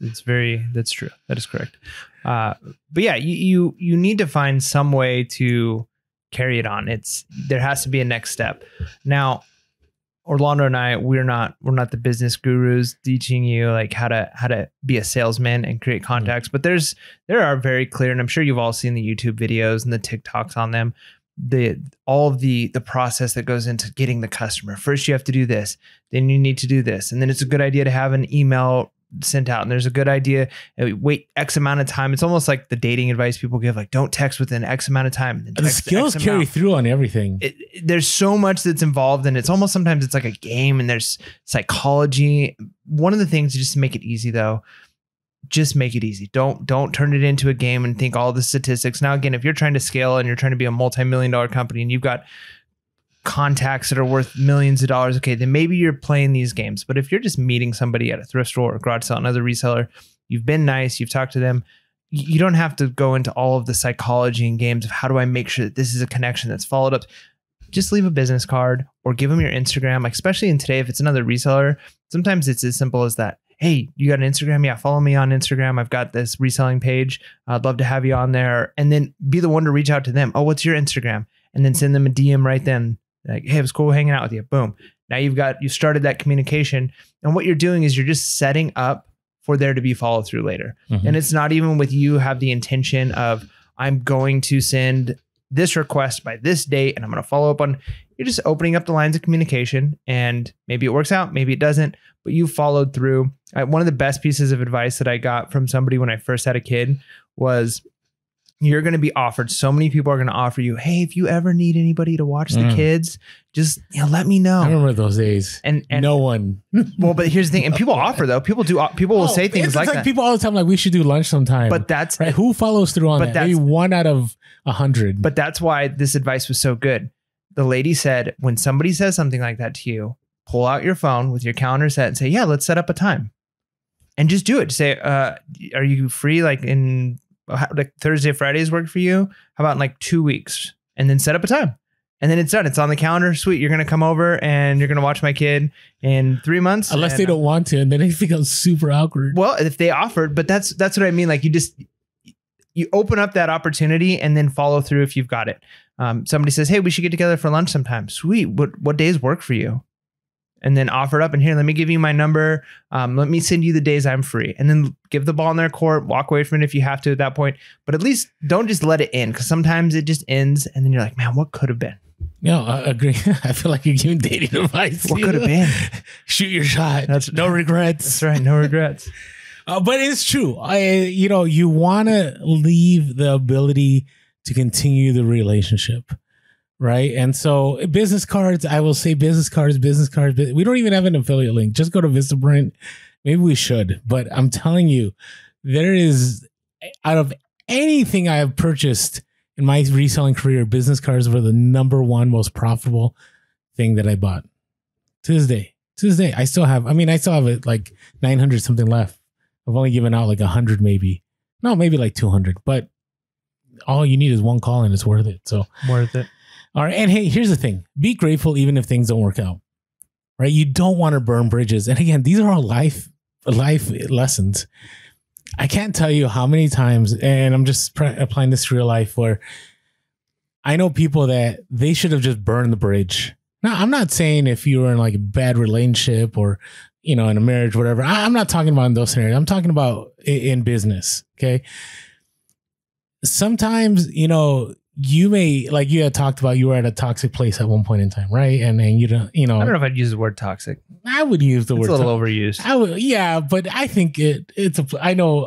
Speaker 1: true. That is correct. But yeah, you need to find some way to carry it on. There has to be a next step. Now, Orlando and I, we're not the business gurus teaching you like how to be a salesman and create contacts, but there are very clear, and I'm sure you've all seen the YouTube videos and the TikToks on them, all of the process that goes into getting the customer. First, you have to do this, then you need to do this, and then it's a good idea to have an email sent out, and there's a good idea, wait X amount of time. It's almost like the dating advice people give, like don't text within X amount of time. And
Speaker 2: the skills carry through on everything.
Speaker 1: There's so much that's involved, and it's almost sometimes it's like a game, and there's psychology. One of the things, just to make it easy though, just make it easy. Don't turn it into a game and think all the statistics. Now, again, if you're trying to scale and you're trying to be a multi-million-dollar company and you've got contacts that are worth millions of dollars, okay, then maybe you're playing these games. But if you're just meeting somebody at a thrift store or garage sale, another reseller, you've been nice, you've talked to them, you don't have to go into all of the psychology and games of how do I make sure that this is a connection that's followed up. Just leave a business card or give them your Instagram. Like, especially in today, if it's another reseller, sometimes it's as simple as that. Hey, you got an Instagram? Yeah, follow me on Instagram. I've got this reselling page. I'd love to have you on there. And then be the one to reach out to them. Oh, what's your Instagram? And then send them a DM right then. Like, hey, it was cool hanging out with you. Boom. Now you started that communication. And what you're doing is you're just setting up for there to be follow through later. Mm-hmm. And it's not even with you have the intention of, I'm going to send this request by this date and I'm going to follow up on. You're just opening up the lines of communication, and maybe it works out, maybe it doesn't, but you followed through. One of the best pieces of advice that I got from somebody when I first had a kid was, you're going to be offered, so many people are going to offer you, hey, if you ever need anybody to watch the kids, just let me know.
Speaker 2: I remember those days.
Speaker 1: And
Speaker 2: no one.
Speaker 1: Well, but here's the thing. And people offer though. People will say things like that.
Speaker 2: People all the time, like, we should do lunch sometime.
Speaker 1: But that's
Speaker 2: right. Who follows through on that? Maybe 1 out of 100.
Speaker 1: But that's why this advice was so good. The lady said, when somebody says something like that to you, pull out your phone with your calendar set and say, yeah, let's set up a time. And just do it. Say, are you free like in like Thursday, Fridays work for you? How about in like 2 weeks? And then set up a time. And then it's done. It's on the calendar. Sweet. You're going to come over and you're going to watch my kid in 3 months.
Speaker 2: Unless they don't want to. And then it becomes super awkward.
Speaker 1: Well, if they offered, but that's what I mean. Like you open up that opportunity and then follow through if you've got it. Somebody says, hey, we should get together for lunch sometime. Sweet. What days work for you? And then offer it up, and here, let me give you my number. Let me send you the days I'm free, and then give the ball in their court, walk away from it if you have to at that point. But at least don't just let it in, because sometimes it just ends and then you're like, man, what could have been?
Speaker 2: No, I agree. I feel like you're giving dating advice.
Speaker 1: What could have been?
Speaker 2: Shoot your shot. That's no regrets.
Speaker 1: That's right. No regrets.
Speaker 2: But it's true. You want to leave the ability to continue the relationship. Right. And so business cards, I will say business cards. We don't even have an affiliate link. Just go to Vistaprint. Maybe we should. But I'm telling you, there is, out of anything I have purchased in my reselling career, business cards were the number one most profitable thing that I bought. To this day, I still have it like 900 something left. I've only given out like 100 maybe. No, maybe like 200. But all you need is one call and it's worth it. So
Speaker 1: worth it.
Speaker 2: All right. And hey, here's the thing. Be grateful even if things don't work out. Right? You don't want to burn bridges. And again, these are all life lessons. I can't tell you how many times, and I'm just applying this to real life, where I know people that they should have just burned the bridge. Now, I'm not saying if you were in like a bad relationship or, in a marriage, whatever. I'm not talking about in those scenarios. I'm talking about in business. Okay. Sometimes, you may, like you had talked about, you were at a toxic place at one point in time, right? And you don't,
Speaker 1: I don't know if I'd use the word toxic.
Speaker 2: I would use the word.
Speaker 1: It's a little overused.
Speaker 2: I would, yeah, but I think I know.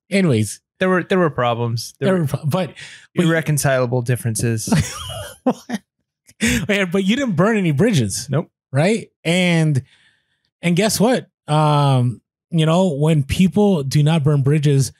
Speaker 2: Anyways,
Speaker 1: there were problems.
Speaker 2: But
Speaker 1: irreconcilable differences.
Speaker 2: But you didn't burn any bridges.
Speaker 1: Nope.
Speaker 2: Right. And guess what? When people do not burn bridges,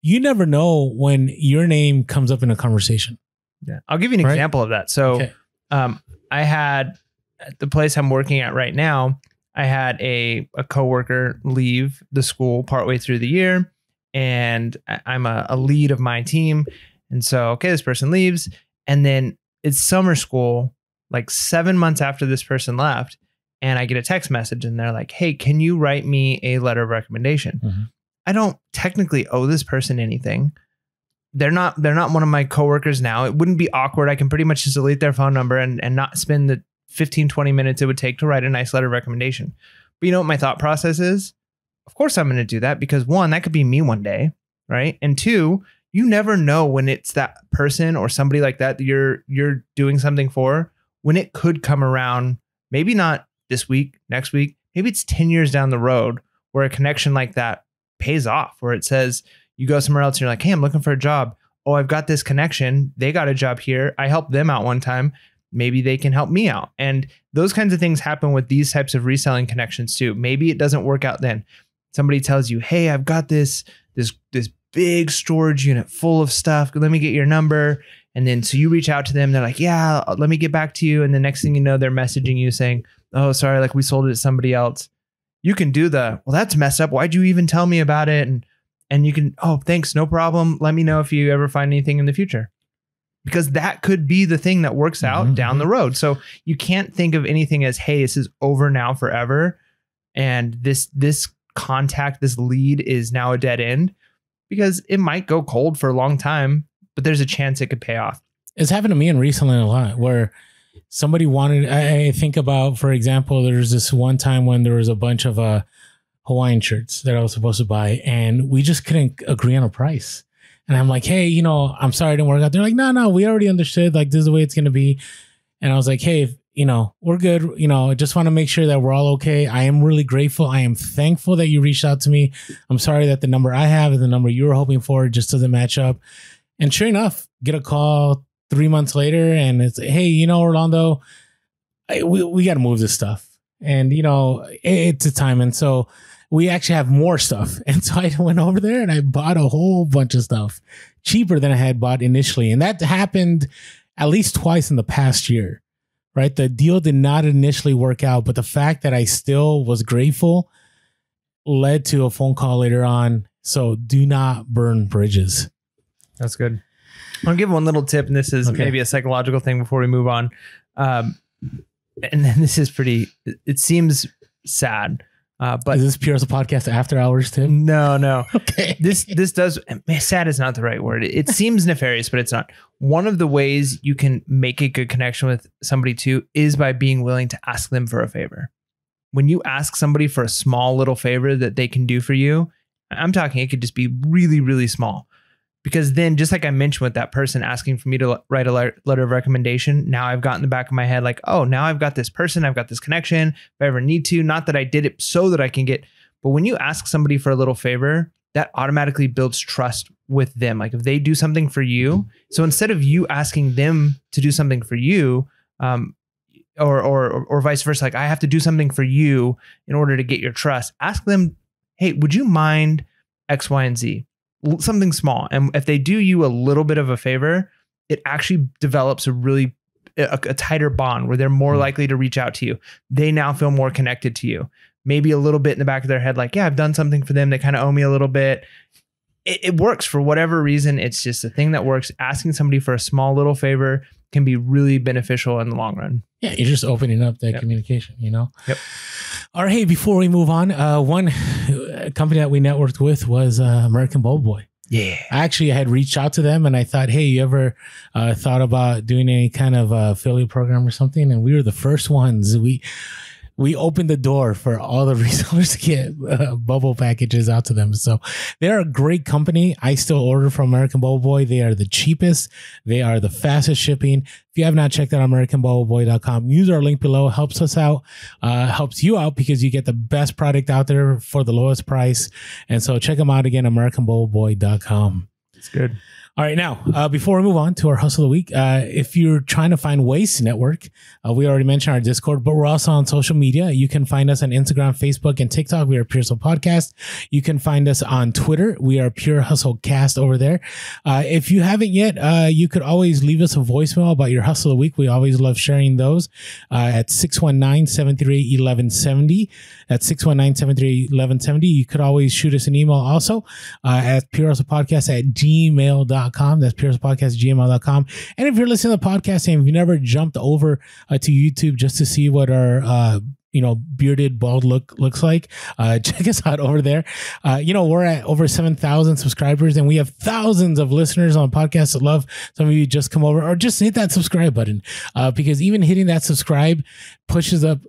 Speaker 2: you never know when your name comes up in a conversation.
Speaker 1: Yeah. I'll give you an example of that. So okay. I had, at the place I'm working at right now, I had a coworker leave the school partway through the year. and I'm a lead of my team. And so, okay, this person leaves. And then it's summer school, like 7 months after this person left. And I get a text message and they're like, hey, can you write me a letter of recommendation?
Speaker 2: Mm-hmm.
Speaker 1: I don't technically owe this person anything. They're not one of my coworkers now. It wouldn't be awkward. I can pretty much just delete their phone number and not spend the 15, 20 minutes it would take to write a nice letter of recommendation. But you know what my thought process is? Of course I'm going to do that because one, that could be me one day, right? And two, you never know when it's that person or somebody like that you're doing something for, when it could come around, maybe not this week, next week, maybe it's 10 years down the road where a connection like that pays off, where it says you go somewhere else and you're like, hey, I'm looking for a job. Oh, I've got this connection. They got a job here. I helped them out one time. Maybe they can help me out. And those kinds of things happen with these types of reselling connections too. Maybe it doesn't work out then. Somebody tells you, hey, I've got this big storage unit full of stuff. Let me get your number. And then so you reach out to them. They're like, yeah, let me get back to you. And the next thing you know, they're messaging you saying, oh, sorry, like we sold it to somebody else. You can do well, that's messed up. Why'd you even tell me about it? And you can, oh, thanks, no problem. Let me know if you ever find anything in the future. Because that could be the thing that works out down the road. So you can't think of anything as, hey, this is over now forever. And this contact, this lead is now a dead end, because it might go cold for a long time, but there's a chance it could pay off.
Speaker 2: It's happened to me in reselling a lot where somebody wanted, I think about, for example, there's this one time when there was a bunch of Hawaiian shirts that I was supposed to buy and we just couldn't agree on a price. And I'm like, hey, I'm sorry it didn't work out. They're like, no, we already understood. Like, this is the way it's going to be. And I was like, hey, we're good. I just want to make sure that we're all okay. I am really grateful. I am thankful that you reached out to me. I'm sorry that the number I have and the number you were hoping for just doesn't match up. And sure enough, get a call 3 months later and it's, hey, Orlando, we got to move this stuff. And, it's a time. And so we actually have more stuff. And so I went over there and I bought a whole bunch of stuff cheaper than I had bought initially. And that happened at least twice in the past year, right? The deal did not initially work out, but the fact that I still was grateful led to a phone call later on. So do not burn bridges.
Speaker 1: That's good. I'll give one little tip, and this is maybe a psychological thing before we move on. And then this is it seems sad. But
Speaker 2: is this pure as a podcast after hours, Tim?
Speaker 1: No.
Speaker 2: Okay.
Speaker 1: This does, sad is not the right word. It seems nefarious, but it's not. One of the ways you can make a good connection with somebody too is by being willing to ask them for a favor. When you ask somebody for a small little favor that they can do for you, I'm talking, it could just be really, really small. Because then, just like I mentioned with that person asking for me to write a letter of recommendation, now I've got in the back of my head, like, oh, now I've got this person, I've got this connection. If I ever need to, not that I did it so that I can get, but when you ask somebody for a little favor, that automatically builds trust with them. Like if they do something for you, so instead of you asking them to do something for you, or vice versa, like I have to do something for you in order to get your trust, ask them, hey, would you mind X, Y, and Z? Something small. And if they do you a little bit of a favor, it actually develops a tighter bond where they're more likely to reach out to you. They now feel more connected to you. Maybe a little bit in the back of their head, like, yeah, I've done something for them. They kind of owe me a little bit. It works for whatever reason. It's just a thing that works. Asking somebody for a small little favor can be really beneficial in the long run.
Speaker 2: Yeah, you're just opening up that communication,
Speaker 1: Yep.
Speaker 2: All right, hey, before we move on, one company that we networked with was American Bowl Boy.
Speaker 1: Yeah.
Speaker 2: Actually, I had reached out to them and I thought, hey, you ever thought about doing any kind of affiliate program or something? And we were the first ones. We opened the door for all the resellers to get bubble packages out to them. So they're a great company. I still order from American Bubble Boy. They are the cheapest. They are the fastest shipping. If you have not checked out AmericanBubbleBoy.com, use our link below. Helps us out, helps you out because you get the best product out there for the lowest price. And so check them out again, AmericanBubbleBoy.com.
Speaker 1: It's good.
Speaker 2: All right, now, before we move on to our hustle of the week, if you're trying to find ways to network, we already mentioned our Discord, but we're also on social media. You can find us on Instagram, Facebook, and TikTok. We are Pure Hustle Podcast. You can find us on Twitter. We are Pure Hustle Cast over there. If you haven't yet, you could always leave us a voicemail about your hustle of the week. We always love sharing those at 619-738-1170. That's 619-738-1170. You could always shoot us an email also at purehustlepodcast@gmail.com. That's purehustlepodcast@gmail.com. And if you're listening to the podcast and you've never jumped over to YouTube just to see what our bearded bald looks like, check us out over there. We're at over 7,000 subscribers and we have thousands of listeners on podcasts that love. Some of you just come over or just hit that subscribe button, because even hitting that subscribe pushes up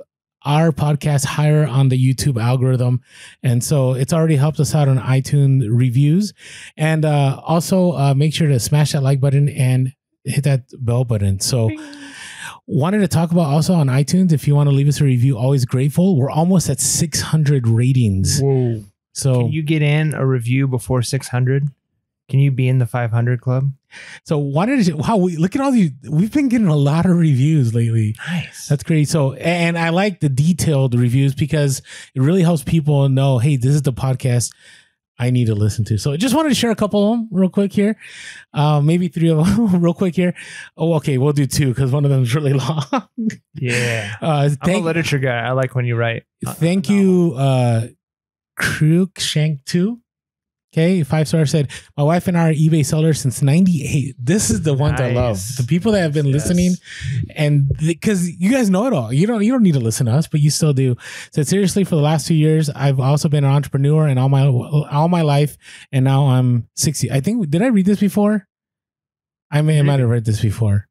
Speaker 2: our podcast higher on the YouTube algorithm. And so it's already helped us out on iTunes reviews. And also make sure to smash that like button and hit that bell button. So wanted to talk about also on iTunes, if you want to leave us a review, always grateful. We're almost at 600 ratings.
Speaker 1: Whoa.
Speaker 2: So
Speaker 1: can you get in a review before 600? Can you be in the 500 club?
Speaker 2: So look at all these. We've been getting a lot of reviews lately.
Speaker 1: Nice.
Speaker 2: That's great. So, and I like the detailed reviews because it really helps people know, hey, this is the podcast I need to listen to. So I just wanted to share a couple of them real quick here. Maybe 3 of them real quick here. Oh, okay. We'll do 2 because one of them is really long.
Speaker 1: Yeah. I'm a literature guy. I like when you write.
Speaker 2: Thank you, Cruikshank 2. Okay, 5-star said, my wife and I are eBay sellers since 98. This is the ones I love. The people that have been listening, and because you guys know it all. You don't need to listen to us, but you still do. So seriously, for the last 2 years, I've also been an entrepreneur and all my life, and now I'm 60. I think, did I read this before? I might have read this before.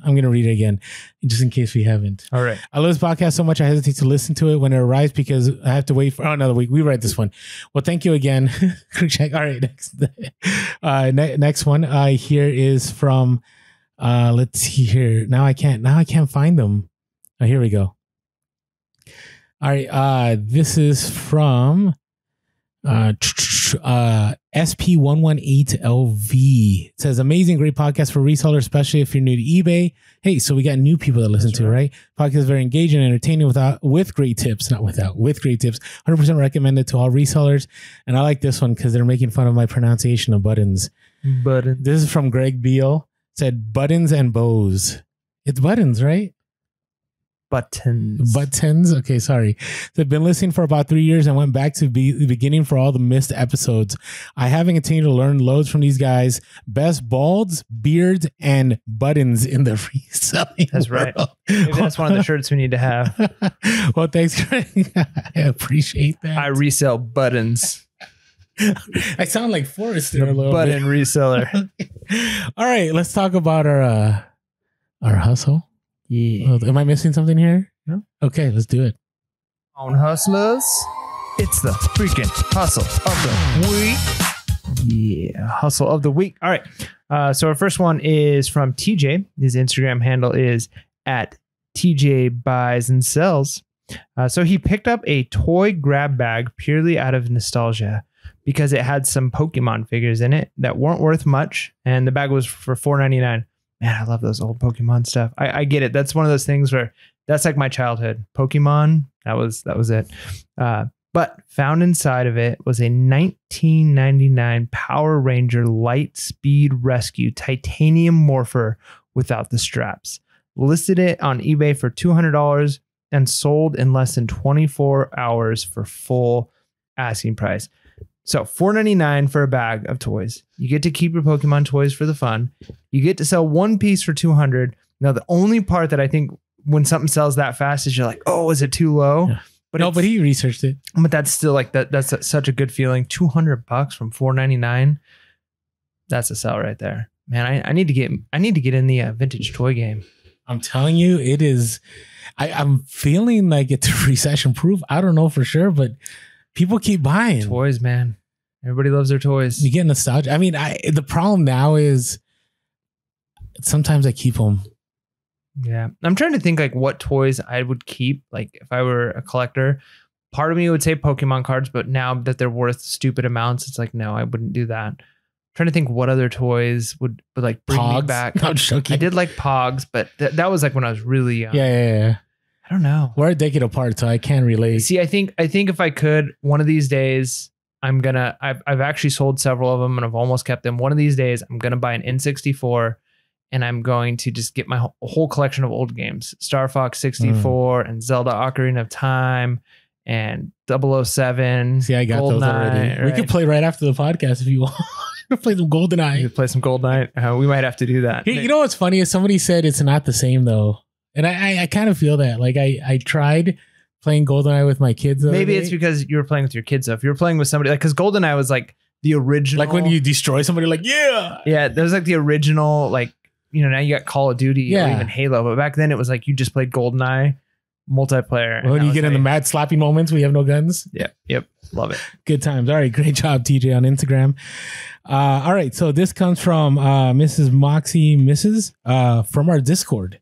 Speaker 2: I'm going to read it again just in case we haven't.
Speaker 1: All right.
Speaker 2: I love this podcast so much I hesitate to listen to it when it arrives because I have to wait for another week. We read this one. Well, thank you again. All right. Next one here is from, let's see here. Now I can't find them. Oh, here we go. All right. This is from SP118LV. It says, amazing, great podcast for resellers, especially if you're new to eBay. Hey, so we got new people that listen to, right? Podcast is very engaging and entertaining with great tips, with great tips. 100% recommended to all resellers. And I like this one because they're making fun of my pronunciation of buttons.
Speaker 1: Buttons.
Speaker 2: This is from Greg Beal. It said buttons and bows. It's buttons, right? Buttons. Okay, sorry. So I've been listening for about 3 years and went back to the beginning for all the missed episodes. I haven't continued to learn loads from these guys. Best balds, beards, and buttons in the reselling
Speaker 1: That's
Speaker 2: world.
Speaker 1: right. Maybe that's one of the shirts we need to have.
Speaker 2: Well, thanks, Greg. I appreciate that.
Speaker 1: I resell buttons.
Speaker 2: I sound like Forrester a little
Speaker 1: button
Speaker 2: bit.
Speaker 1: Reseller.
Speaker 2: All right, let's talk about our hustle.
Speaker 1: Yeah.
Speaker 2: Am I missing something here?
Speaker 1: No.
Speaker 2: Okay, let's do it.
Speaker 1: On Hustlers, it's the freaking hustle of the week. Yeah, hustle of the week. All right. So our first one is from TJ. His Instagram handle is at TJ Buys and Sells. So he picked up a toy grab bag purely out of nostalgia because it had some Pokemon figures in it that weren't worth much, and the bag was for $4.99. Man, I love those old Pokemon stuff. I get it. That's one of those things where that's like my childhood. Pokemon, that was it. But found inside of it was a 1999 Power Ranger Light Speed Rescue Titanium Morpher without the straps. Listed it on eBay for $200 and sold in less than 24 hours for full asking price. So $4.99 for a bag of toys. You get to keep your Pokemon toys for the fun. You get to sell one piece for $200. Now, the only part that I think when something sells that fast is you're like, oh, is it too low?
Speaker 2: Yeah. But he researched it.
Speaker 1: But that's still like that's such a good feeling. $200 from $4.99. That's a sell right there, man. I need to get in the vintage toy game.
Speaker 2: I'm telling you, it is. I'm feeling like it's recession proof. I don't know for sure, but people keep buying
Speaker 1: toys, man. Everybody loves their toys.
Speaker 2: You get nostalgia. I mean, the problem now is sometimes I keep them.
Speaker 1: Yeah. I'm trying to think like what toys I would keep. Like if I were a collector, part of me would say Pokemon cards, but now that they're worth stupid amounts, it's like, no, I wouldn't do that. trying to think what other toys would like bring me back.
Speaker 2: No,
Speaker 1: I did like Pogs, but that was like when I was really young.
Speaker 2: Yeah.
Speaker 1: I don't know.
Speaker 2: We're a decade apart, so I can't relate.
Speaker 1: See, I think if I could, one of these days, I've actually sold several of them and I've almost kept them. One of these days, I'm gonna buy an N64 and I'm going to just get my whole collection of old games, Star Fox 64 and Zelda Ocarina of Time and 007.
Speaker 2: See, I got those already. Right? We could play right after the podcast if you want. Play some GoldenEye.
Speaker 1: You could play some GoldenEye. We might have to do that.
Speaker 2: You know what's funny is somebody said it's not the same though. And I kind of feel that. Like I tried playing GoldenEye with my kids.
Speaker 1: Maybe it's because you were playing with your kids. So if you're playing with somebody, like, because GoldenEye was like the original.
Speaker 2: Like when you destroy somebody, like, yeah,
Speaker 1: there was like the original, like, now you got Call of Duty or even Halo, but back then it was like you just played GoldenEye multiplayer.
Speaker 2: When you get in the mad slapping moments, we have no guns.
Speaker 1: Yep, love it.
Speaker 2: Good times. All right, great job, TJ, on Instagram. All right, so this comes from Mrs. Moxie from our Discord.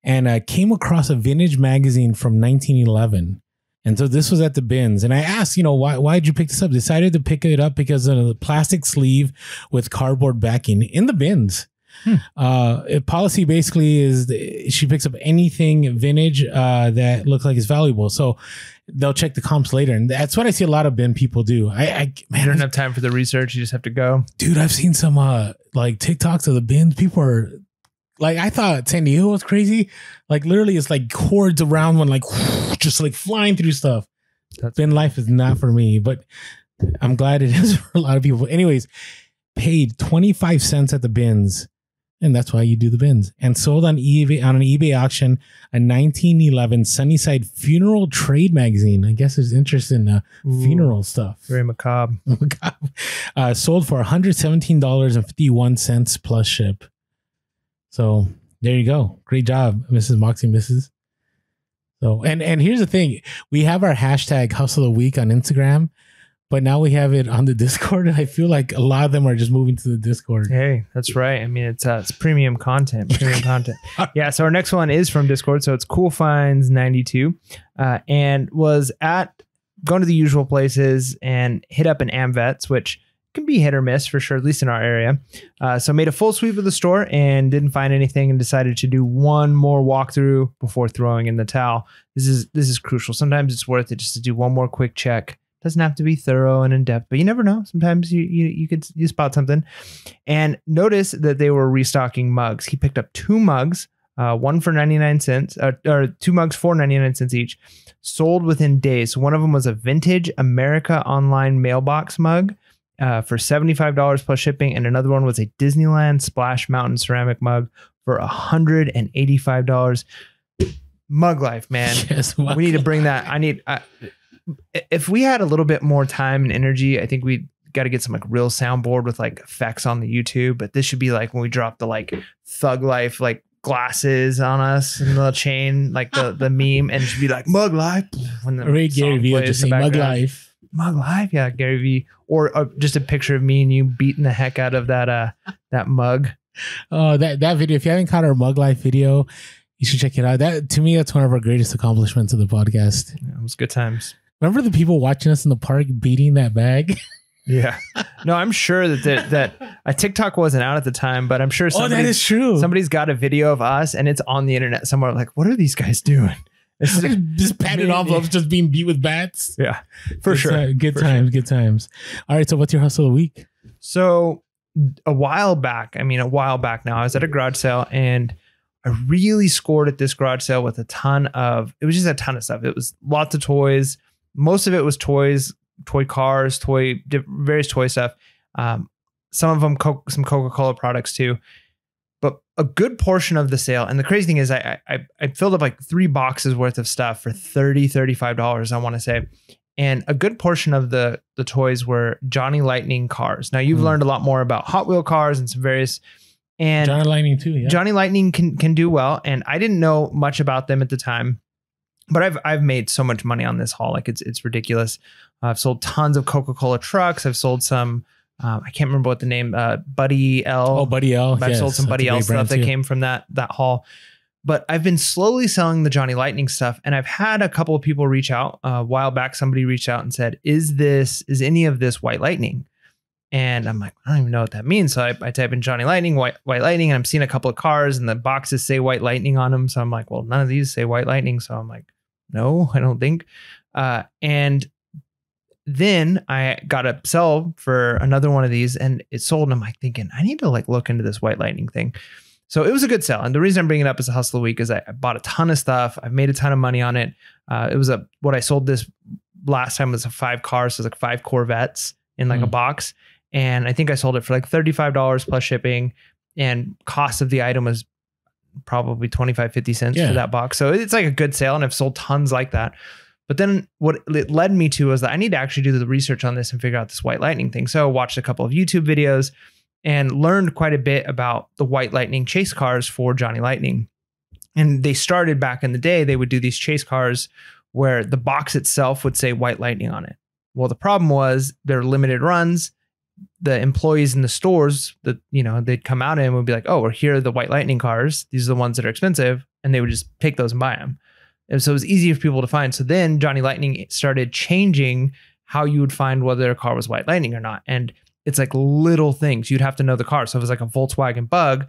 Speaker 2: And came across a vintage magazine from 1911. And so this was at the bins. And I asked, why did you pick this up? Decided to pick it up because of the plastic sleeve with cardboard backing in the bins. Policy basically is she picks up anything vintage that looks like it's valuable. So they'll check the comps later. And that's what I see a lot of bin people do. Man,
Speaker 1: you don't have time for the research. You just have to go.
Speaker 2: Dude, I've seen some like TikToks of the bins. People are... Like, I thought San Diego was crazy. Like, literally, it's like cords around one, like, just like flying through stuff. Bin life is not for me, but I'm glad it is for a lot of people. Anyways, paid 25 cents at the bins, and that's why you do the bins. And sold on eBay, on an eBay auction, a 1911 Sunnyside funeral trade magazine. I guess there's interest in funeral stuff.
Speaker 1: Very macabre.
Speaker 2: Sold for $117.51 plus ship. So there you go. Great job, Mrs. Moxie Mrs. So, and here's the thing. We have our hashtag Hustle of the Week on Instagram, but now we have it on the Discord. And I feel like a lot of them are just moving to the Discord.
Speaker 1: Hey, that's right. I mean, it's premium content. Yeah. So our next one is from Discord. So it's Cool Finds 92 and was going to the usual places and hit up an AmVets, which can be hit or miss for sure, at least in our area. So made a full sweep of the store and didn't find anything and decided to do one more walkthrough before throwing in the towel. This is crucial. Sometimes it's worth it just to do one more quick check. Doesn't have to be thorough and in depth, but you never know. Sometimes you spot something. And notice that they were restocking mugs. He picked up 2 mugs, one for 99 cents, or 2 mugs for 99 cents each, sold within days. So one of them was a vintage America Online mailbox mug for $75 plus shipping, and another one was a Disneyland Splash Mountain ceramic mug for $185. Mug life, man.
Speaker 2: Yes,
Speaker 1: we need to bring that. If we had a little bit more time and energy, I think we got to get some like real soundboard with like effects on the YouTube. But this should be like when we drop the like Thug Life like glasses on us and the chain, like the meme, and it should be like Mug Life. When the
Speaker 2: Gary Vee just say Mug Life.
Speaker 1: Mug Life, yeah, Gary Vee, or just a picture of me and you beating the heck out of that mug.
Speaker 2: Oh, that video! If you haven't caught our Mug Life video, you should check it out. That, to me, that's one of our greatest accomplishments of the podcast.
Speaker 1: Yeah, it was good times.
Speaker 2: Remember the people watching us in the park beating that bag?
Speaker 1: Yeah. No, I'm sure that a TikTok wasn't out at the time, but I'm sure
Speaker 2: that is true.
Speaker 1: Somebody's got a video of us and it's on the internet somewhere. Like, what are these guys doing?
Speaker 2: Just padded envelopes just being beat with bats.
Speaker 1: Yeah, for sure.
Speaker 2: Good times. All right. So what's your hustle of the week?
Speaker 1: So a while back now, I was at a garage sale and I really scored at this garage sale with a ton of stuff. It was lots of toys. Most of it was toys, toy cars, various toy stuff. Some of them, some Coca-Cola products too. But a good portion of the sale, and the crazy thing is I filled up like 3 boxes worth of stuff for $35, I want to say. And a good portion of the toys were Johnny Lightning cars. Now you've learned a lot more about Hot Wheel cars and some various, and
Speaker 2: Johnny Lightning too. Yeah.
Speaker 1: Johnny Lightning can do well. And I didn't know much about them at the time, but I've made so much money on this haul. Like it's ridiculous. I've sold tons of Coca-Cola trucks. I've sold some, I can't remember what the name, Buddy L.
Speaker 2: Oh, Buddy L.
Speaker 1: I've sold some Buddy L stuff that came from that haul. But I've been slowly selling the Johnny Lightning stuff, and I've had a couple of people reach out. A while back, somebody reached out and said, is any of this White Lightning? And I'm like, I don't even know what that means. So I type in Johnny Lightning, white lightning, and I'm seeing a couple of cars and the boxes say white lightning on them. So I'm like, well, none of these say white lightning. So I'm like, no, I don't think. And then I got a sell for another one of these and it sold. And I'm like thinking, I need to like look into this white lightning thing. So it was a good sell. And the reason I'm bringing it up as a hustle of the week is I bought a ton of stuff. I've made a ton of money on it. It was what I sold this last time was 5 cars. So it was like 5 Corvettes in like a box. And I think I sold it for like $35 plus shipping, and cost of the item was probably 25, 50 cents for that box. So it's like a good sale, and I've sold tons like that. But then what it led me to was that I need to actually do the research on this and figure out this white lightning thing. So I watched a couple of YouTube videos and learned quite a bit about the white lightning chase cars for Johnny Lightning. And they started back in the day, they would do these chase cars where the box itself would say white lightning on it. Well, the problem was they're limited runs. The employees in the stores that, they'd come out and would be like, oh, well, here are the white lightning cars. These are the ones that are expensive. And they would just pick those and buy them. And so it was easy for people to find. So then Johnny Lightning started changing how you would find whether a car was white lightning or not. And it's like little things. You'd have to know the car. So if it's like a Volkswagen Bug,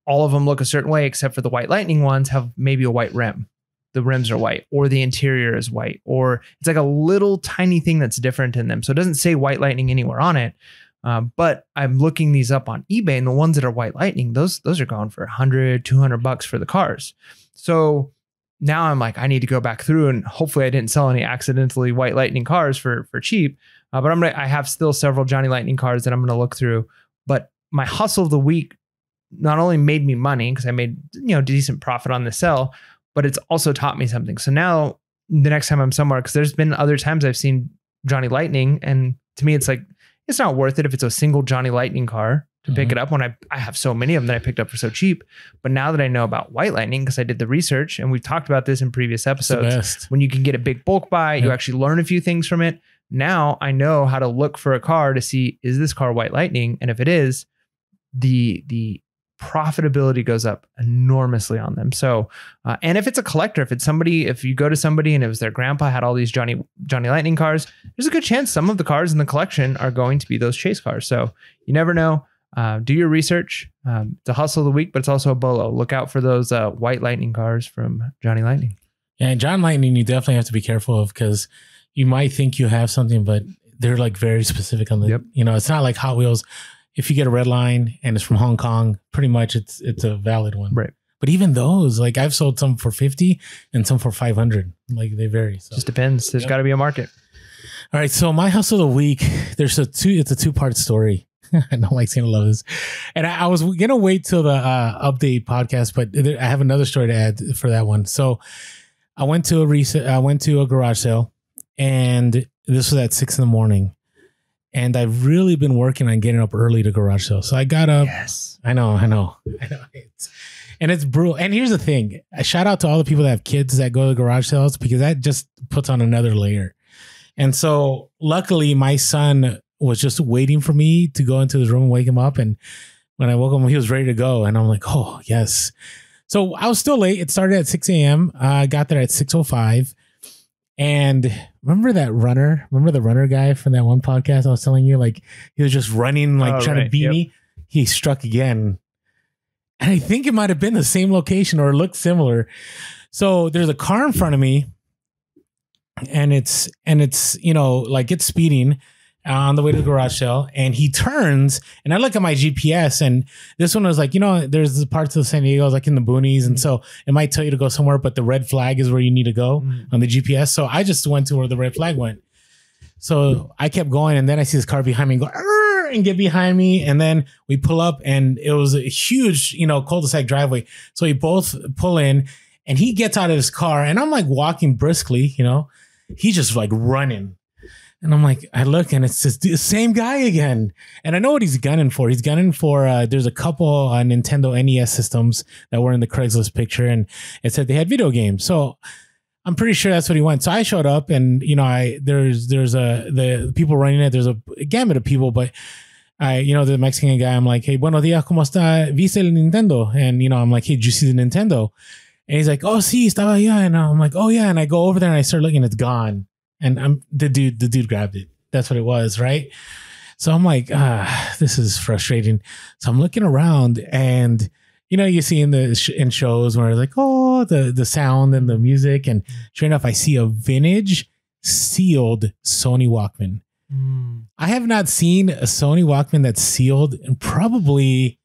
Speaker 1: all of them look a certain way, except for the white lightning ones have maybe a white rim. The rims are white, or the interior is white, or it's like a little tiny thing that's different in them. So it doesn't say white lightning anywhere on it. But I'm looking these up on eBay, and the ones that are white lightning, those are going for $100, $200 for the cars. So now I'm like, I need to go back through, and hopefully I didn't sell any accidentally white lightning cars for cheap. But I have still several Johnny Lightning cars that I'm going to look through. But my hustle of the week not only made me money because I made decent profit on the sell, but it's also taught me something. So now the next time I'm somewhere, because there's been other times I've seen Johnny Lightning, and to me it's like, it's not worth it if it's a single Johnny Lightning car to pick it up when I have so many of them that I picked up for so cheap. But now that I know about white lightning, because I did the research, and we've talked about this in previous episodes, when you can get a big bulk buy, you actually learn a few things from it. Now I know how to look for a car to see, is this car white lightning? And if it is, the profitability goes up enormously on them. So, and if it's a collector, if you go to somebody and it was their grandpa had all these Johnny Lightning cars, there's a good chance some of the cars in the collection are going to be those chase cars. So you never know. Do your research. It's a hustle of the week, but it's also a bolo. Look out for those white lightning cars from Johnny Lightning.
Speaker 2: Yeah, and John Lightning, you definitely have to be careful of, because you might think you have something, but they're like very specific on the, it's not like Hot Wheels. If you get a red line and it's from Hong Kong, pretty much it's a valid one.
Speaker 1: Right.
Speaker 2: But even those, like I've sold some for 50 and some for 500. Like they vary. So.
Speaker 1: Just depends. There's got to be a market.
Speaker 2: All right. So my hustle of the week, it's a 2-part story. I know Mike's going to love this. And I was going to wait till the update podcast, but I have another story to add for that one. So I went to a garage sale, and this was at 6 a.m. And I've really been working on getting up early to garage sale. So I got up.
Speaker 1: Yes.
Speaker 2: I know. It's brutal. And here's the thing. A shout out to all the people that have kids that go to garage sales, because that just puts on another layer. And so luckily my son was just waiting for me to go into his room and wake him up. And when I woke him, he was ready to go. And I'm like, oh, yes. So I was still late. It started at 6 a.m. I got there at 6:05. And remember the runner guy from that one podcast I was telling you, like he was just running, like trying to beat me. He struck again. And I think it might have been the same location or looked similar. So there's a car in front of me, and it's like it's speeding on the way to the garage sale, and he turns, and I look at my GPS, and this one was like, there's the parts of San Diego like in the boonies, and so it might tell you to go somewhere, but the red flag is where you need to go on the GPS. So I just went to where the red flag went. So I kept going, and then I see this car behind me go and get behind me, and then we pull up, and it was a huge, cul-de-sac driveway. So we both pull in, and he gets out of his car, and I'm like walking briskly, he's just like running. And I'm like, I look, and it's just the same guy again. And I know what he's gunning for. He's gunning for, there's a couple Nintendo NES systems that were in the Craigslist picture, and it said they had video games. So I'm pretty sure that's what he went. So I showed up, and, there's the people running it. There's a gamut of people, but the Mexican guy, I'm like, hey, buenos días, ¿cómo está? ¿Viste el Nintendo? And, I'm like, hey, did you see the Nintendo? And he's like, oh, sí, estaba allá. And I'm like, oh, yeah. And I go over there, and I start looking, it's gone. And the dude grabbed it. That's what it was, right? So I'm like, this is frustrating. So I'm looking around, and you see in shows where like, oh, the sound and the music, and sure enough, I see a vintage sealed Sony Walkman. I have not seen a Sony Walkman that's sealed in probably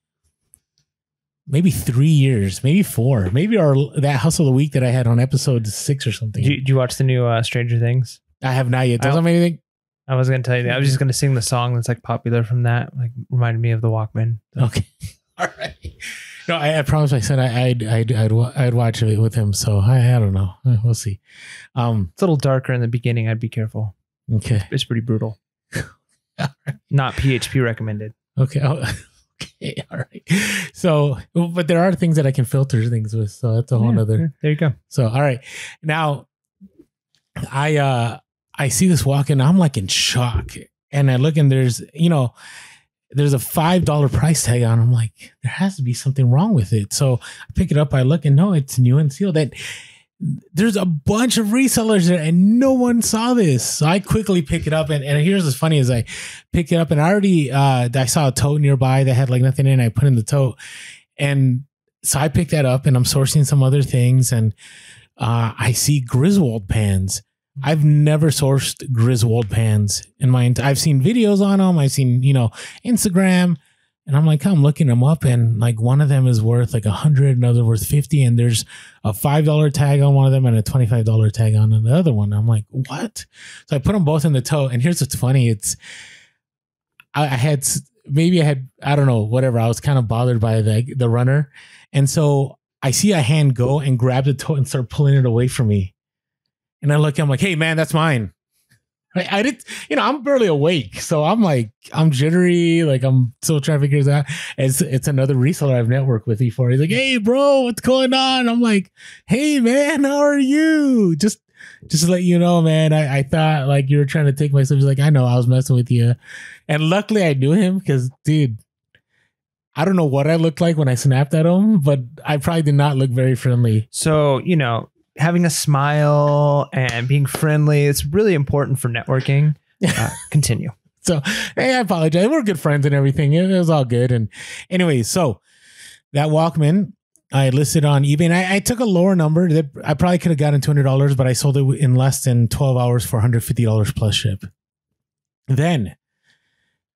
Speaker 2: maybe 3 years, maybe 4, maybe that Hustle of the Week that I had on episode 6 or something.
Speaker 1: Did you watch the new Stranger Things?
Speaker 2: I have not yet. Doesn't have anything.
Speaker 1: I was going to tell you that. I was just going to sing the song that's like popular from that. Like reminded me of the Walkman. So.
Speaker 2: Okay. All right. No, I promised my son I'd watch it with him. So I don't know. We'll see.
Speaker 1: It's a little darker in the beginning. I'd be careful.
Speaker 2: Okay.
Speaker 1: It's pretty brutal. Not PHP recommended.
Speaker 2: Okay. Okay. All right. So, but there are things that I can filter things with. So that's a whole nother. There
Speaker 1: you go.
Speaker 2: So, all right. Now I see this walking. I'm like in shock, and I look, and there's a $5 price tag on. I'm like, there has to be something wrong with it. So I pick it up. I look, and no, it's new and sealed. That there's a bunch of resellers there, and no one saw this. So I quickly pick it up, and here's what's funny is I pick it up, and I saw a tote nearby that had like nothing in it. I put in the tote, and so I picked that up, and I'm sourcing some other things, and I see Griswold pans. I've never sourced Griswold pans I've seen videos on them. I've seen, Instagram, and I'm like, I'm looking them up, and like one of them is worth like 100, another worth 50. And there's a $5 tag on one of them and a $25 tag on the other one. I'm like, what? So I put them both in the tote. And here's what's funny. I had, I don't know, whatever. I was kind of bothered by the runner. And so I see a hand go and grab the tote and start pulling it away from me. And I look, I'm like, hey man, that's mine. I did, I'm barely awake. So I'm like, I'm jittery. Like I'm still trying to figure this out. It's another reseller I've networked with before. He's like, hey bro, what's going on? I'm like, hey man, how are you? Just to let you know, man, I thought like you were trying to take my stuff. He's like, I know, I was messing with you. And luckily I knew him because dude, I don't know what I looked like when I snapped at him, but I probably did not look very friendly.
Speaker 1: So, having a smile and being friendly, it's really important for networking. Continue.
Speaker 2: So, hey, I apologize. We're good friends and everything. It was all good. And anyway, so that Walkman I listed on eBay, and I took a lower number that I probably could have gotten $200, but I sold it in less than 12 hours for $150 plus ship. Then,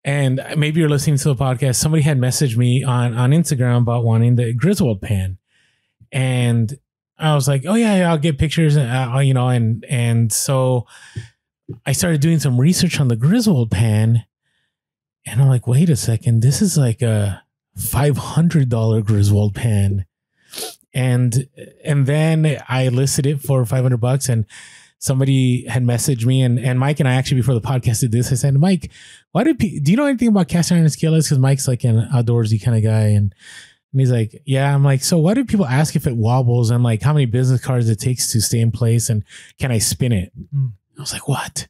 Speaker 2: and maybe you're listening to the podcast, somebody had messaged me on Instagram about wanting the Griswold pan. And I was like, oh yeah, I'll get pictures, and so I started doing some research on the Griswold pan, and I'm like, wait a second, this is like a $500 Griswold pan, and then I listed it for $500, and somebody had messaged me, and Mike and I actually before the podcast did this. I said, Mike, do you know anything about cast iron and skillets? Because Mike's like an outdoorsy kind of guy, and he's like, yeah. I'm like, so why do people ask if it wobbles and like how many business cards it takes to stay in place and can I spin it? I was like, what?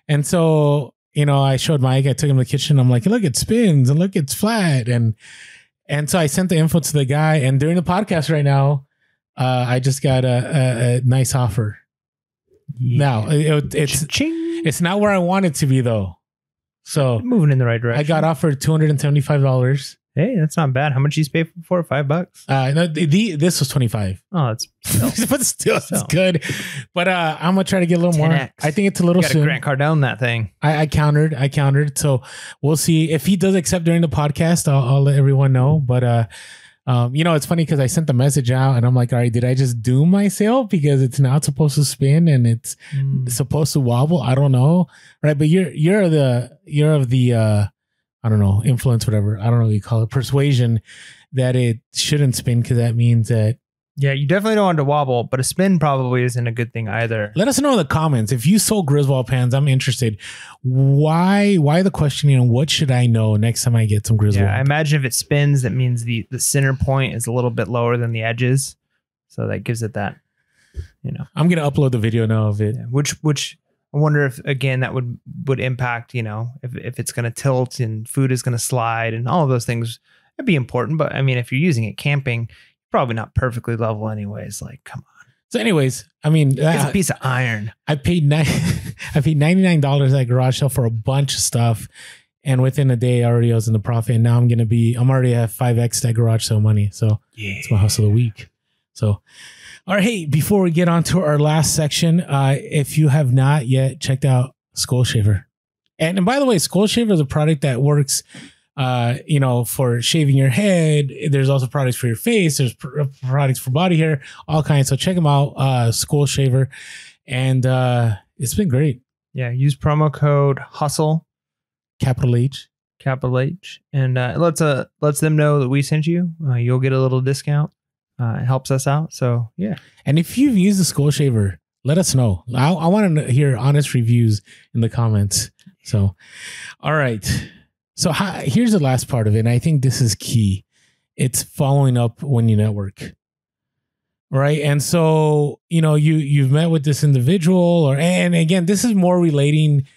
Speaker 2: And so, I showed Mike, I took him to the kitchen. I'm like, look, it spins and look, it's flat. And so I sent the info to the guy, and during the podcast right now, I just got a nice offer. Yeah. Now it's not where I want it to be though. So
Speaker 1: moving in the right direction.
Speaker 2: I got offered $275.
Speaker 1: Hey, that's not bad. How much did you pay for it? $5?
Speaker 2: No, this was 25.
Speaker 1: Oh, it's
Speaker 2: but still, it's good. But I'm gonna try to get a little 10X. More. I think it's a little soon.
Speaker 1: Got a Grant Cardone that thing.
Speaker 2: I countered. So we'll see if he does accept during the podcast. I'll let everyone know. But it's funny because I sent the message out and I'm like, all right, did I just doom my sale because it's not supposed to spin and it's supposed to wobble? I don't know, right? But you're of the I don't know, influence, whatever. I don't know what you call it. Persuasion that it shouldn't spin because that means that.
Speaker 1: Yeah, you definitely don't want it to wobble, but a spin probably isn't a good thing either.
Speaker 2: Let us know in the comments. If you sold Griswold pans, I'm interested. Why the questioning? What should I know next time I get some Griswold?
Speaker 1: Yeah, I imagine if it spins, that means the center point is a little bit lower than the edges. So that gives it that,
Speaker 2: I'm going to upload the video now of it.
Speaker 1: Yeah, which I wonder if, again, that would impact, if it's going to tilt and food is going to slide and all of those things. It'd be important. But I mean, if you're using it camping, probably not perfectly level anyways. Like, come on.
Speaker 2: So anyways, I mean,
Speaker 1: it's a piece of iron.
Speaker 2: I paid $99 at garage sale for a bunch of stuff. And within a day, I already was in the profit. And now I'm already at 5x that garage sale money. So it's my hustle of the week. So, all right. Hey, before we get on to our last section, if you have not yet checked out Skull Shaver. And by the way, Skull Shaver is a product that works, for shaving your head. There's also products for your face. There's products for body hair, all kinds. So check them out, Skull Shaver. And it's been great.
Speaker 1: Yeah. Use promo code HUSTLE.
Speaker 2: Capital H.
Speaker 1: And lets them know that we sent you. You'll get a little discount. It helps us out. So, yeah.
Speaker 2: And if you've used the Skull Shaver, let us know. I want to hear honest reviews in the comments. So, all right. So here's the last part of it. And I think this is key. It's following up when you network. Right. And so, you've met with this individual and again, this is more relating.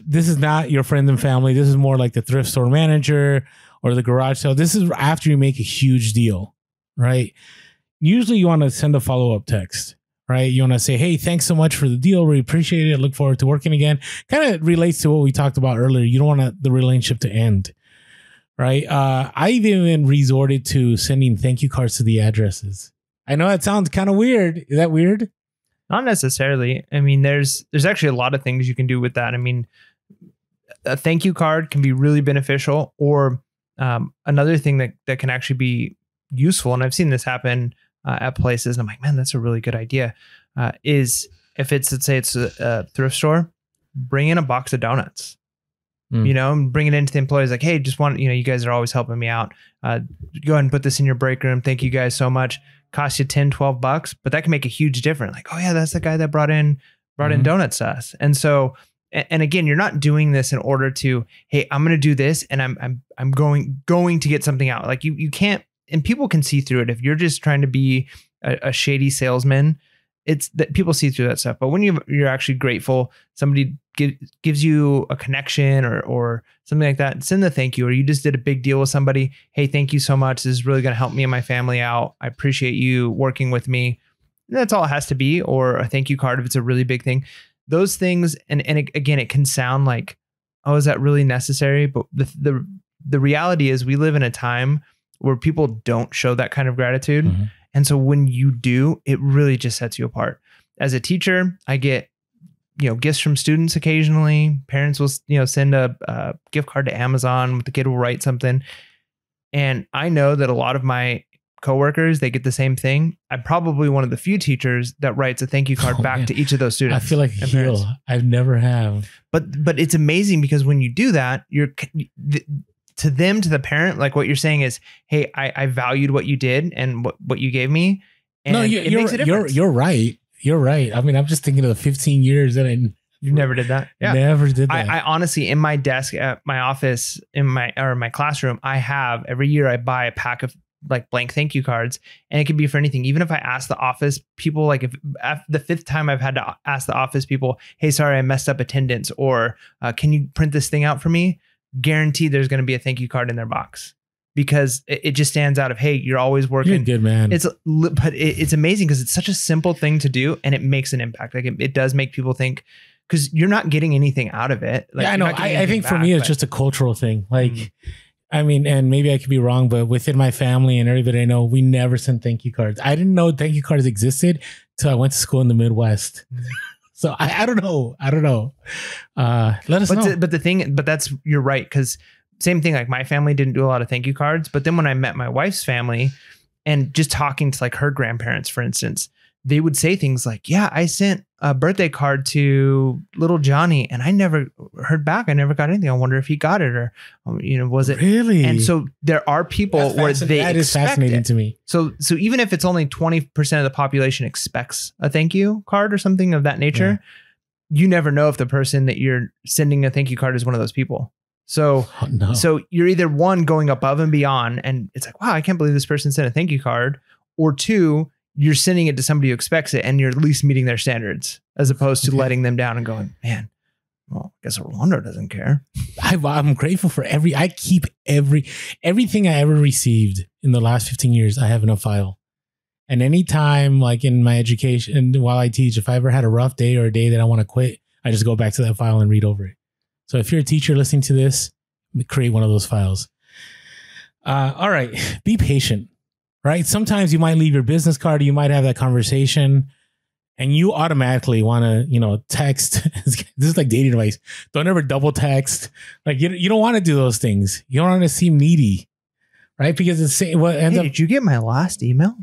Speaker 2: This is not your friends and family. This is more like the thrift store manager or the garage sale. This is after you make a huge deal, right? Usually you want to send a follow-up text, right? You want to say, hey, thanks so much for the deal. We appreciate it. Look forward to working again. Kind of relates to what we talked about earlier. You don't want the relationship to end, right? I've even resorted to sending thank you cards to the addresses. I know that sounds kind of weird. Is that weird?
Speaker 1: Not necessarily. I mean, there's actually a lot of things you can do with that. I mean, a thank you card can be really beneficial, or another thing that can actually be useful. And I've seen this happen at places. And I'm like, man, that's a really good idea. Is if let's say it's a thrift store, bring in a box of donuts. And bring it into the employees like, hey, you guys are always helping me out. Go ahead and put this in your break room. Thank you guys so much. Cost you $10-12, but that can make a huge difference. Like, oh yeah, that's the guy that brought in donuts to us. And so, and again, you're not doing this in order to, hey, I'm going to do this and I'm going to get something out. Like you can't, and people can see through it. If you're just trying to be a shady salesman, it's that people see through that stuff. But when you're actually grateful, somebody gives you a connection or something like that, send the thank you. Or you just did a big deal with somebody. Hey, thank you so much. This is really going to help me and my family out. I appreciate you working with me. And that's all it has to be. Or a thank you card if it's a really big thing. Those things, and again, it can sound like, oh, is that really necessary? But the reality is we live in a time where people don't show that kind of gratitude. Mm-hmm. And so when you do, it really just sets you apart. As a teacher, I get, gifts from students occasionally. Parents will, send a gift card to Amazon. The kid will write something. And I know that a lot of my coworkers, they get the same thing. I'm probably one of the few teachers that writes a thank you card back to each of those students.
Speaker 2: I feel like a heel. I've never have.
Speaker 1: But it's amazing because when you do that, to them, to the parent, like what you're saying is, hey, I valued what you did and what you gave me. And
Speaker 2: no, you're right. You're right. I mean, I'm just thinking of the 15 years that you
Speaker 1: never did that.
Speaker 2: Yeah. Never did that.
Speaker 1: I honestly, in my desk at my office, in my classroom, I have every year I buy a pack of like blank thank you cards, and it could be for anything. Even if I ask the office people, like if the fifth time I've had to ask the office people, hey, sorry, I messed up attendance, or can you print this thing out for me? Guaranteed there's going to be a thank you card in their box, because it just stands out of, hey, you're always working.
Speaker 2: You're good, man.
Speaker 1: But it's amazing because it's such a simple thing to do, and it makes an impact. Like it does make people think, because you're not getting anything out of it. Like,
Speaker 2: yeah, I know. I think for me, it's just a cultural thing. Like, I mean, and maybe I could be wrong, but within my family and everybody I know, we never sent thank you cards. I didn't know thank you cards existed until I went to school in the Midwest. So I don't know. Let us know.
Speaker 1: But you're right. Because same thing, like my family didn't do a lot of thank you cards. But then when I met my wife's family and just talking to like her grandparents, for instance, they would say things like, yeah, I sent a birthday card to little Johnny and I never heard back. I never got anything. I wonder if he got it, or, was it
Speaker 2: really?
Speaker 1: And so there are people where that
Speaker 2: is fascinating to me.
Speaker 1: So even if it's only 20% of the population expects a thank you card or something of that nature, you never know if the person that you're sending a thank you card is one of those people. So, So you're either one, going above and beyond, and it's like, wow, I can't believe this person sent a thank you card, or two, you're sending it to somebody who expects it and you're at least meeting their standards, as opposed to letting them down and going, man, well, I guess Orlando doesn't care.
Speaker 2: I'm grateful for I keep everything I ever received in the last 15 years. I have in a file. And anytime, like in my education, while I teach, if I ever had a rough day or a day that I want to quit, I just go back to that file and read over it. So if you're a teacher listening to this, create one of those files. All right. Be patient, right? Sometimes you might leave your business card. You might have that conversation and you automatically want to, text. This is like dating advice. Don't ever double text. Like you don't want to do those things. You don't want to seem needy, right? Because it's what ends up.
Speaker 1: Did you get my last email?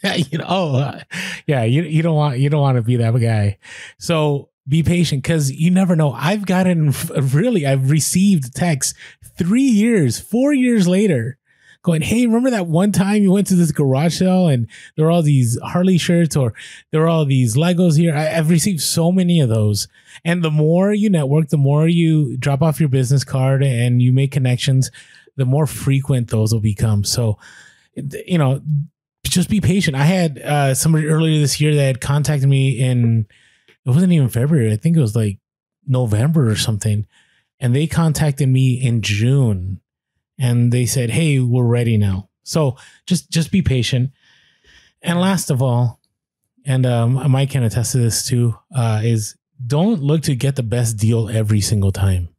Speaker 2: Yeah, you don't want to be that guy. So be patient because you never know. I've received texts 4 years later going, hey, remember that one time you went to this garage sale and there were all these Harley shirts or there were all these Legos here? I've received so many of those. And the more you network, the more you drop off your business card and you make connections, the more frequent those will become. So, just be patient. I had somebody earlier this year that had contacted me it wasn't even February. I think it was like November or something. And they contacted me in June and they said, hey, we're ready now. So just be patient. And last of all, and Mike can attest to this too, is don't look to get the best deal every single time.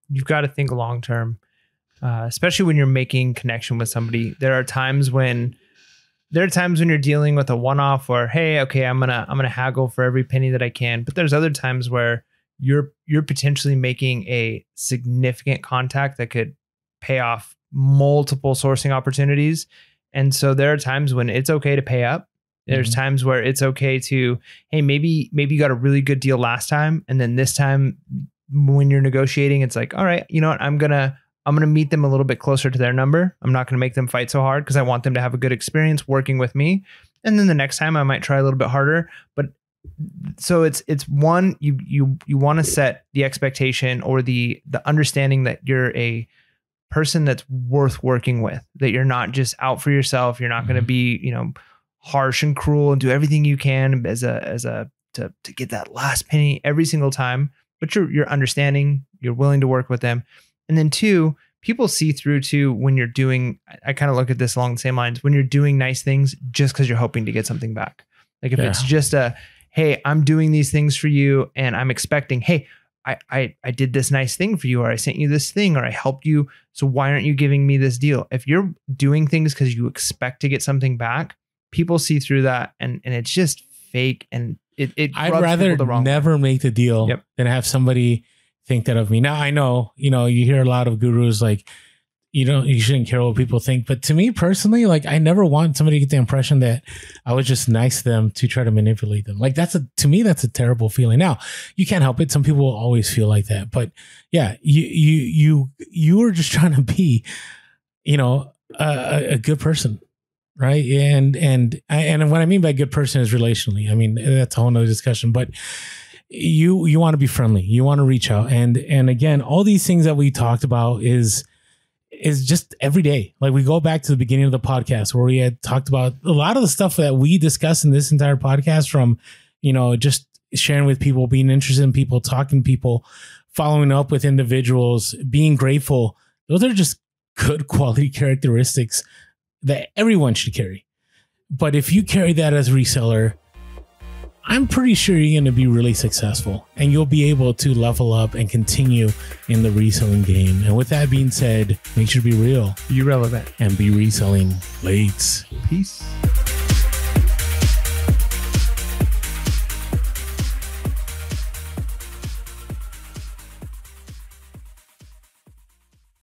Speaker 1: You've got to think long term, especially when you're making connection with somebody. There are times when you're dealing with a one-off or, hey, okay, I'm gonna haggle for every penny that I can. But there's other times where you're potentially making a significant contact that could pay off multiple sourcing opportunities. And so there are times when it's okay to pay up. There's times where it's okay to, hey, maybe you got a really good deal last time, and then this time when you're negotiating, it's like, all right, you know what, I'm gonna meet them a little bit closer to their number. I'm not gonna make them fight so hard because I want them to have a good experience working with me. And then the next time I might try a little bit harder. But so it's one, you want to set the expectation or the understanding that you're a person that's worth working with, that you're not just out for yourself. You're not going to be, harsh and cruel and do everything you can to get that last penny every single time, but you're understanding, you're willing to work with them. And then two, people see through too when you're doing, I kind of look at this along the same lines, when you're doing nice things just because you're hoping to get something back. Like if it's just hey, I'm doing these things for you and I'm expecting, hey, I did this nice thing for you, or I sent you this thing, or I helped you. So why aren't you giving me this deal? If you're doing things because you expect to get something back, people see through that and it's just fake. And
Speaker 2: I'd rather never make the deal than have somebody think that of me. Now I know, you hear a lot of gurus like, you shouldn't care what people think. But to me personally, like I never want somebody to get the impression that I was just nice to them to try to manipulate them. Like to me, that's a terrible feeling. Now you can't help it. Some people will always feel like that, but yeah, you are just trying to be, a good person. Right. And what I mean by good person is relationally. I mean, that's a whole nother discussion, but you want to be friendly. You want to reach out. And again, all these things that we talked about is just every day. Like we go back to the beginning of the podcast where we had talked about a lot of the stuff that we discussed in this entire podcast, from, just sharing with people, being interested in people, talking to people, following up with individuals, being grateful. Those are just good quality characteristics that everyone should carry. But if you carry that as a reseller, I'm pretty sure you're going to be really successful and you'll be able to level up and continue in the reselling game. And with that being said, make sure to be real,
Speaker 1: be relevant,
Speaker 2: and be reselling. Late.
Speaker 1: Peace.